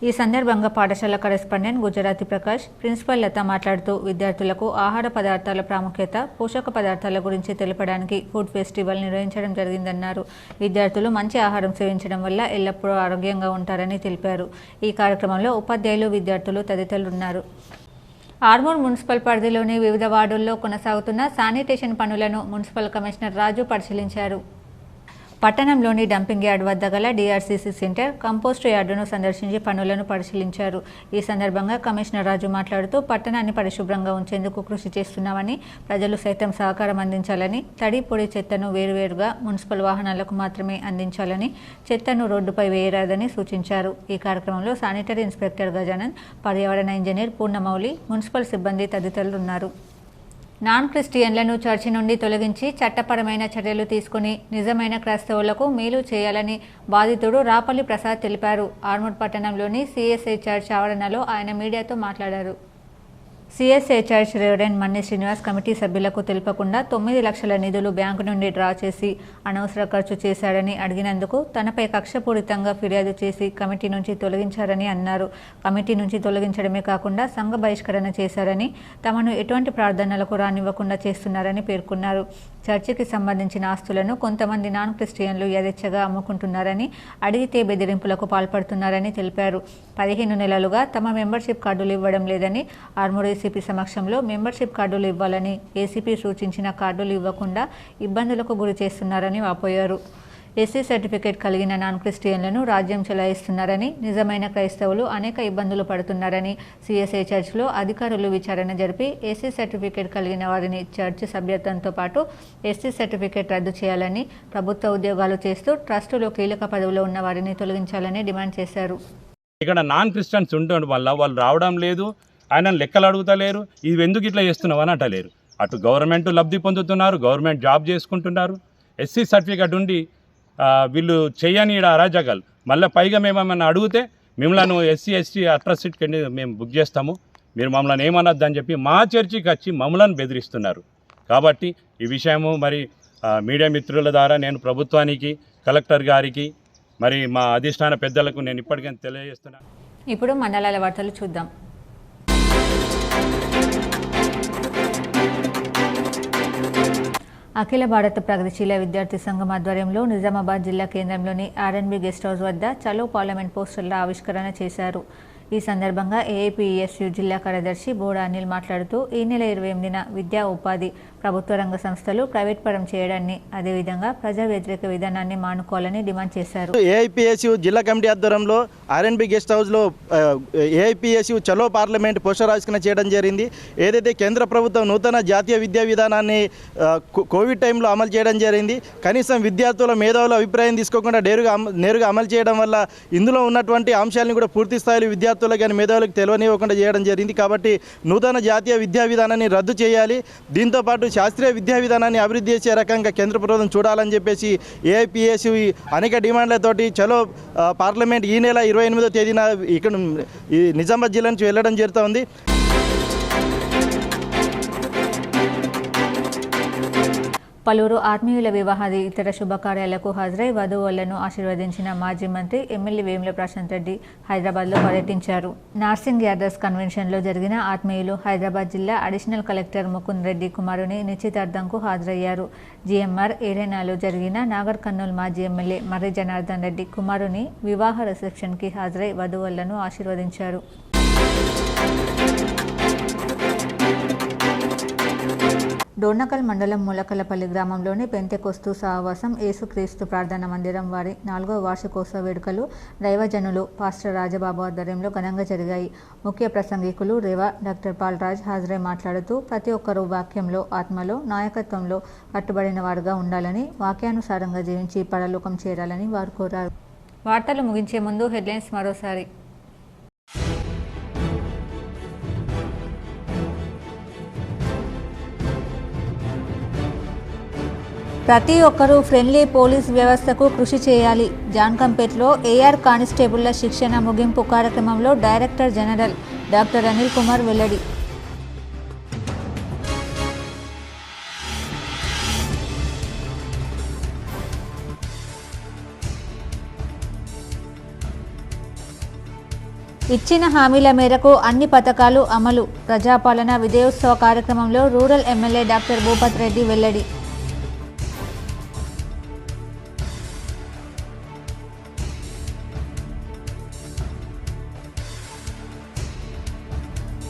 ఈ సందర్భంగా పాఠశాల కరెస్పాండెంట్ గుజరాతి ప్రకాష్, ప్రిన్సిపల్ లత మాట్లాడుతూ విద్యార్థులకు ఆహార పదార్థాల ప్రాముఖ్యత, పోషక పదార్థాల గురించి తెలపడానికి ఫుడ్ ఫెస్టివల్ నిర్వహించడం జరిగిందన్నారు. విద్యార్థులు మంచి ఆహారం సేవించడం వల్ల ఎల్లప్పుడూ ఆరోగ్యంగా ఉంటారని తెలిపారు. ఈ కార్యక్రమంలో ఉపాధ్యాయులు, విద్యార్థులు తదితరులు ఉన్నారు. ఆర్మూర్ మున్సిపల్ పరిధిలోని వివిధ వార్డుల్లో కొనసాగుతున్న శానిటేషన్ పనులను మున్సిపల్ కమిషనర్ రాజు పరిశీలించారు. పట్టణంలోని డంపింగ్ యార్డ్ వద్ద గల డిఆర్సీసీ సెంటర్, కంపోస్ట్ యార్డును సందర్శించి పనులను పరిశీలించారు. ఈ సందర్భంగా కమిషనర్ రాజు మాట్లాడుతూ పట్టణాన్ని పరిశుభ్రంగా ఉంచేందుకు కృషి చేస్తున్నామని, ప్రజలు సైతం సహకారం అందించాలని, తడి పొడి చెత్తను వేరువేరుగా మున్సిపల్ వాహనాలకు మాత్రమే అందించాలని, చెత్తను రోడ్డుపై వేయరాదని సూచించారు. ఈ కార్యక్రమంలో శానిటరీ ఇన్స్పెక్టర్ గజానంద్, పర్యావరణ ఇంజనీర్ పూర్ణమౌళి, మున్సిపల్ సిబ్బంది తదితరులు ఉన్నారు. నాన్ క్రిస్టియన్లను చర్చి నుండి తొలగించి చట్టపరమైన చర్యలు తీసుకుని నిజమైన క్రైస్తవులకు మేలు చేయాలని బాధితుడు రాపల్లి ప్రసాద్ తెలిపారు. ఆర్మూర్ పట్టణంలోని సిఎస్ఐ చర్చ్ ఆవరణలో ఆయన మీడియాతో మాట్లాడారు. సిఎస్ఐ చర్చ్ రెవరెండ్ మన్ని శ్రీనివాస్ కమిటీ సభ్యులకు తెలుపకుండా 9 లక్షల నిధులు బ్యాంకు నుండి డ్రా చేసి అనవసర ఖర్చు చేశాడని అడిగినందుకు తనపై కక్షపూరితంగా ఫిర్యాదు చేసి కమిటీ నుంచి తొలగించారని అన్నారు. కమిటీ నుంచి తొలగించడమే కాకుండా సంఘ బహిష్కరణ చేశారని, తమను ఎటువంటి ప్రార్థనలకు రానివ్వకుండా చేస్తున్నారని పేర్కొన్నారు. చర్చికి సంబంధించిన ఆస్తులను కొంతమంది నాన్ క్రిస్టియన్లు యథేచ్ఛగా అమ్ముకుంటున్నారని, అడిగితే బెదిరింపులకు పాల్పడుతున్నారని తెలిపారు. 15 నెలలుగా తమ మెంబర్షిప్ కార్డులు ఇవ్వడం లేదని, ఆర్మూర్ ఏసీపీ సమక్షంలో మెంబర్షిప్ కార్డులు ఇవ్వాలని, ఏసీపీ సూచించిన కార్డులు ఇవ్వకుండా ఇబ్బందులకు గురి చేస్తున్నారని వాపోయారు. ఎస్సీ సర్టిఫికేట్ కలిగిన నాన్ క్రిస్టియన్లను రాజ్యం చెలాయిస్తున్నారని, నిజమైన క్రైస్తవులు అనేక ఇబ్బందులు పడుతున్నారని, సిఎస్ఐ చర్చ్లో అధికారులు విచారణ జరిపి ఎస్సీ సర్టిఫికేట్ కలిగిన వారిని చర్చ్ సభ్యత్వంతో పాటు ఎస్సీ సర్టిఫికేట్ రద్దు చేయాలని, ప్రభుత్వ ఉద్యోగాలు చేస్తూ ట్రస్టులో కీలక పదవిలో ఉన్న వారిని తొలగించాలని డిమాండ్ చేశారు. ఇక్కడ నాన్ క్రిస్టియన్స్ ఉండడం వల్ల వాళ్ళు రావడం లేదు, ఆయన లెక్కలు అడుగుతలేరు, ఇది ఎందుకు ఇట్లా చేస్తున్నావు అని అంటలేరు. అటు గవర్నమెంట్ లబ్ధి పొందుతున్నారు, గవర్నమెంట్ జాబ్ చేసుకుంటున్నారు, ఎస్సీ సర్టిఫికేట్ ఉండి వీళ్ళు చేయని అరాజకాలు. మళ్ళీ పైగా మేమేమన్నా అడిగితే మిమ్మల్ని ఎస్సీ ఎస్టీ అట్రాసిటీ కింద మేము బుక్ చేస్తాము, మీరు మమ్మల్ని ఏమనొద్దు అని చెప్పి మా చర్చికి వచ్చి మమ్మల్ని బెదిరిస్తున్నారు. కాబట్టి ఈ విషయము మరి మీడియా మిత్రుల ద్వారా నేను ప్రభుత్వానికి, కలెక్టర్ గారికి, మరి మా అధిష్టాన పెద్దలకు నేను ఇప్పటికైనా తెలియజేస్తున్నాను. ఇప్పుడు మండలాల వార్తలు చూద్దాం. అఖిల భారత ప్రగతిశీల విద్యార్థి సంఘం ఆధ్వర్యంలో నిజామాబాద్ జిల్లా కేంద్రంలోని ఆర్ఎన్బి గెస్ట్ హౌస్ వద్ద చలో పార్లమెంట్ పోస్టర్ల ఆవిష్కరణ చేశారు. ఈ సందర్భంగా ఏఐపిఎస్యు జిల్లా కార్యదర్శి బోడా అనిల్ మాట్లాడుతూ ఈ నెల 28న విద్యా ఉపాధి ప్రభుత్వ రంగ సంస్థలు ప్రైవేట్ పరం చేయడాన్ని, అదేవిధంగా ప్రజా వ్యతిరేక విధానాన్ని మానుకోవాలని డిమాండ్ చేశారు. ఏఐపిఎస్యు జిల్లా కమిటీ ఆధ్వర్యంలో ఆర్ఎన్బి గెస్ట్ హౌస్లో ఏఐపిఎస్యు చలో పార్లమెంట్ పోస్టర్ ఆవిష్కరణ చేయడం జరిగింది. ఏదైతే కేంద్ర ప్రభుత్వం నూతన జాతీయ విద్యా విధానాన్ని కోవిడ్ టైంలో అమలు చేయడం జరిగింది. కనీసం విద్యార్థుల మేధావుల అభిప్రాయం తీసుకోకుండా నేరుగా అమలు చేయడం వల్ల ఇందులో ఉన్నటువంటి అంశాలను కూడా పూర్తి స్థాయిలో విద్యార్థులకు కానీ మేధావులకు తెలియనివ్వకుండా చేయడం జరిగింది. కాబట్టి నూతన జాతీయ విద్యా విధానాన్ని రద్దు చేయాలి. దీంతోపాటు శాస్త్రీయ విద్యా విధానాన్ని అభివృద్ధి చేసే రకంగా కేంద్ర ప్రభుత్వం చూడాలని చెప్పేసి ఏఐపిఎస్యు అనేక డిమాండ్లతోటి చలో పార్లమెంట్ ఈ నెల 28వ తేదీన ఇక్కడ నిజామాబాద్ జిల్లా నుంచి వెళ్ళడం జరుగుతుంది. పలువురు ఆత్మీయుల వివాహాది ఇతర శుభకార్యాలకు హాజరై వధువులను ఆశీర్వదించిన మాజీ మంత్రి ఎమ్మెల్యే వేముల ప్రశాంత్ రెడ్డి హైదరాబాద్లో పర్యటించారు. నార్సింగ్ యార్డర్స్ కన్వెన్షన్లో జరిగిన ఆత్మీయులు హైదరాబాద్ జిల్లా అడిషనల్ కలెక్టర్ ముకుంద్ రెడ్డి కుమారుని నిశ్చితార్థంకు హాజరయ్యారు. జిఎంఆర్ ఏరేనాలో జరిగిన నాగర్ కర్నూలు మాజీ ఎమ్మెల్యే మర్రి జనార్దన్ రెడ్డి కుమారుని వివాహ రిసెప్షన్కి హాజరై వధువులను ఆశీర్వదించారు. డోర్నకల్ మండలం ములకలపల్లి గ్రామంలోని పెంతెకొస్తు సహవాసం యేసుక్రీస్తు ప్రార్థనా మందిరం వారి 4వ వార్షికోత్సవ వేడుకలు దైవజనులు పాస్టర్ రాజబాబు ఆధ్వర్యంలో ఘనంగా జరిగాయి. ముఖ్య ప్రసంగికులు రేవా డాక్టర్ పాల్రాజ్ హాజరై మాట్లాడుతూ ప్రతి ఒక్కరూ వాక్యంలో, ఆత్మలో, నాయకత్వంలో కట్టుబడిన వారుగా ఉండాలని, వాక్యానుసారంగా జీవించి పరలోకం చేరాలని వారు కోరారు. వార్తలు ముగించే ముందు హెడ్లైన్స్ మరోసారి. ప్రతి ఒక్కరూ ఫ్రెండ్లీ పోలీస్ వ్యవస్థకు కృషి చేయాలి. జాన్కంపేట్లో ఏఆర్ కానిస్టేబుళ్ల శిక్షణ ముగింపు కార్యక్రమంలో director general doctor Anil Kumar వెల్లడి. ఇచ్చిన హామీల మేరకు అన్ని పథకాలు అమలు. ప్రజాపాలన విజయోత్సవ కార్యక్రమంలో rural MLA doctor Bhupat Reddy వెల్లడి.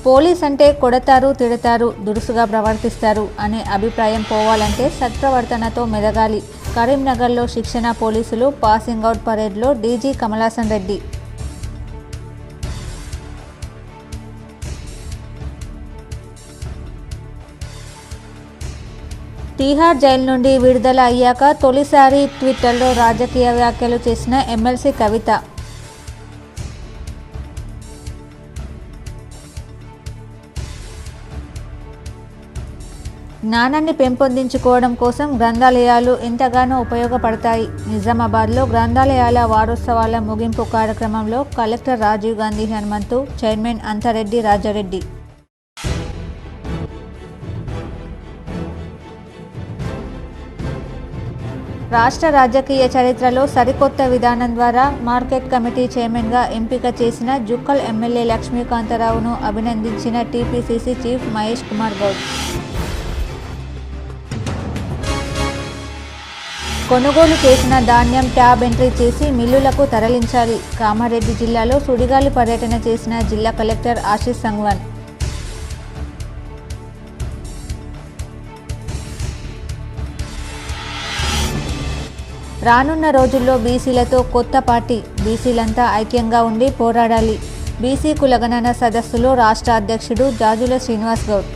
పోలీస్ అంటే కొడతారు, తిడతారు, దురుసుగా ప్రవర్తిస్తారు అనే అభిప్రాయం పోవాలంటే సత్ప్రవర్తనతో మెదగాలి. కరీంనగర్లో శిక్షణ పోలీసులు పాసింగ్ అవుట్ పరేడ్లో డీజీ కమలాసన్ రెడ్డి. తీహార్ జైలు నుండి విడుదల అయ్యాక తొలిసారి ట్విట్టర్లో రాజకీయ వ్యాఖ్యలు చేసిన ఎమ్మెల్సీ కవిత. జ్ఞానాన్ని పెంపొందించుకోవడం కోసం గ్రంథాలయాలు ఎంతగానో ఉపయోగపడతాయి. నిజామాబాద్లో గ్రంథాలయాల వారోత్సవాల ముగింపు కార్యక్రమంలో కలెక్టర్ రాజీవ్ గాంధీ హనుమంతు, చైర్మన్ అంతారెడ్డి రాజారెడ్డి. రాష్ట్ర రాజకీయ చరిత్రలో సరికొత్త విధానం ద్వారా మార్కెట్ కమిటీ చైర్మన్గా ఎంపిక చేసిన జుక్కల్ ఎమ్మెల్యే లక్ష్మీకాంతరావును అభినందించిన టీపీసీసీ చీఫ్ మహేష్ కుమార్ గౌడ్. కొనుగోలు చేసిన ధాన్యం ట్యాబ్ ఎంట్రీ చేసి మిల్లులకు తరలించాలి. కామారెడ్డి జిల్లాలో సుడిగాలి పర్యటన చేసిన జిల్లా కలెక్టర్ ఆశీష్ సంగ్వాన్. రానున్న రోజుల్లో బీసీలతో కొత్త పార్టీ, బీసీలంతా ఐక్యంగా ఉండి పోరాడాలి. బీసీ కులగణన సదస్సులో రాష్ట్ర అధ్యక్షుడు జాజుల శ్రీనివాస్ గౌడ్.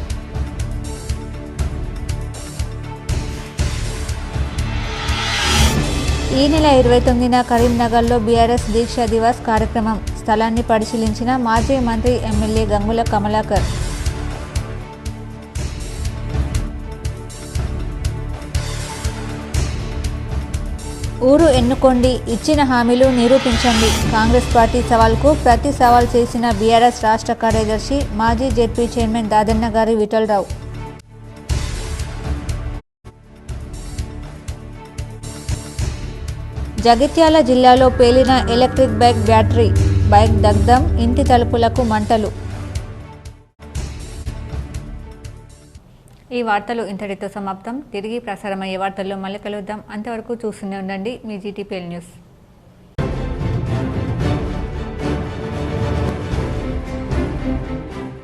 ఈ నెల 29న కరీంనగర్లో బీఆర్ఎస్ దీక్షా దివాస్ కార్యక్రమం. స్థలాన్ని పరిశీలించిన మాజీ మంత్రి ఎమ్మెల్యే గంగుల కమలాకర్. ఊరు ఎన్నుకోండి, ఇచ్చిన హామీలు నిరూపించండి. కాంగ్రెస్ పార్టీ సవాల్కు ప్రతి సవాల్ చేసిన బీఆర్ఎస్ రాష్ట్ర కార్యదర్శి మాజీ జెడ్పీ చైర్మన్ దాదన్న గారి విఠలరావు. జగిత్యాల జిల్లాలో పేలిన ఎలక్ట్రిక్ బైక్ బ్యాటరీ, బైక్ దగ్ధం, ఇంటి తలుపులకు మంటలు. ఈ వార్తలు ఇంతటితో సమాప్తం. తిరిగి ప్రసారమయ్యే వార్తల్లో మళ్ళీ కలుద్దాం. అంతవరకు చూస్తూనే ఉండండి మీ జీటీపీఎల్ న్యూస్.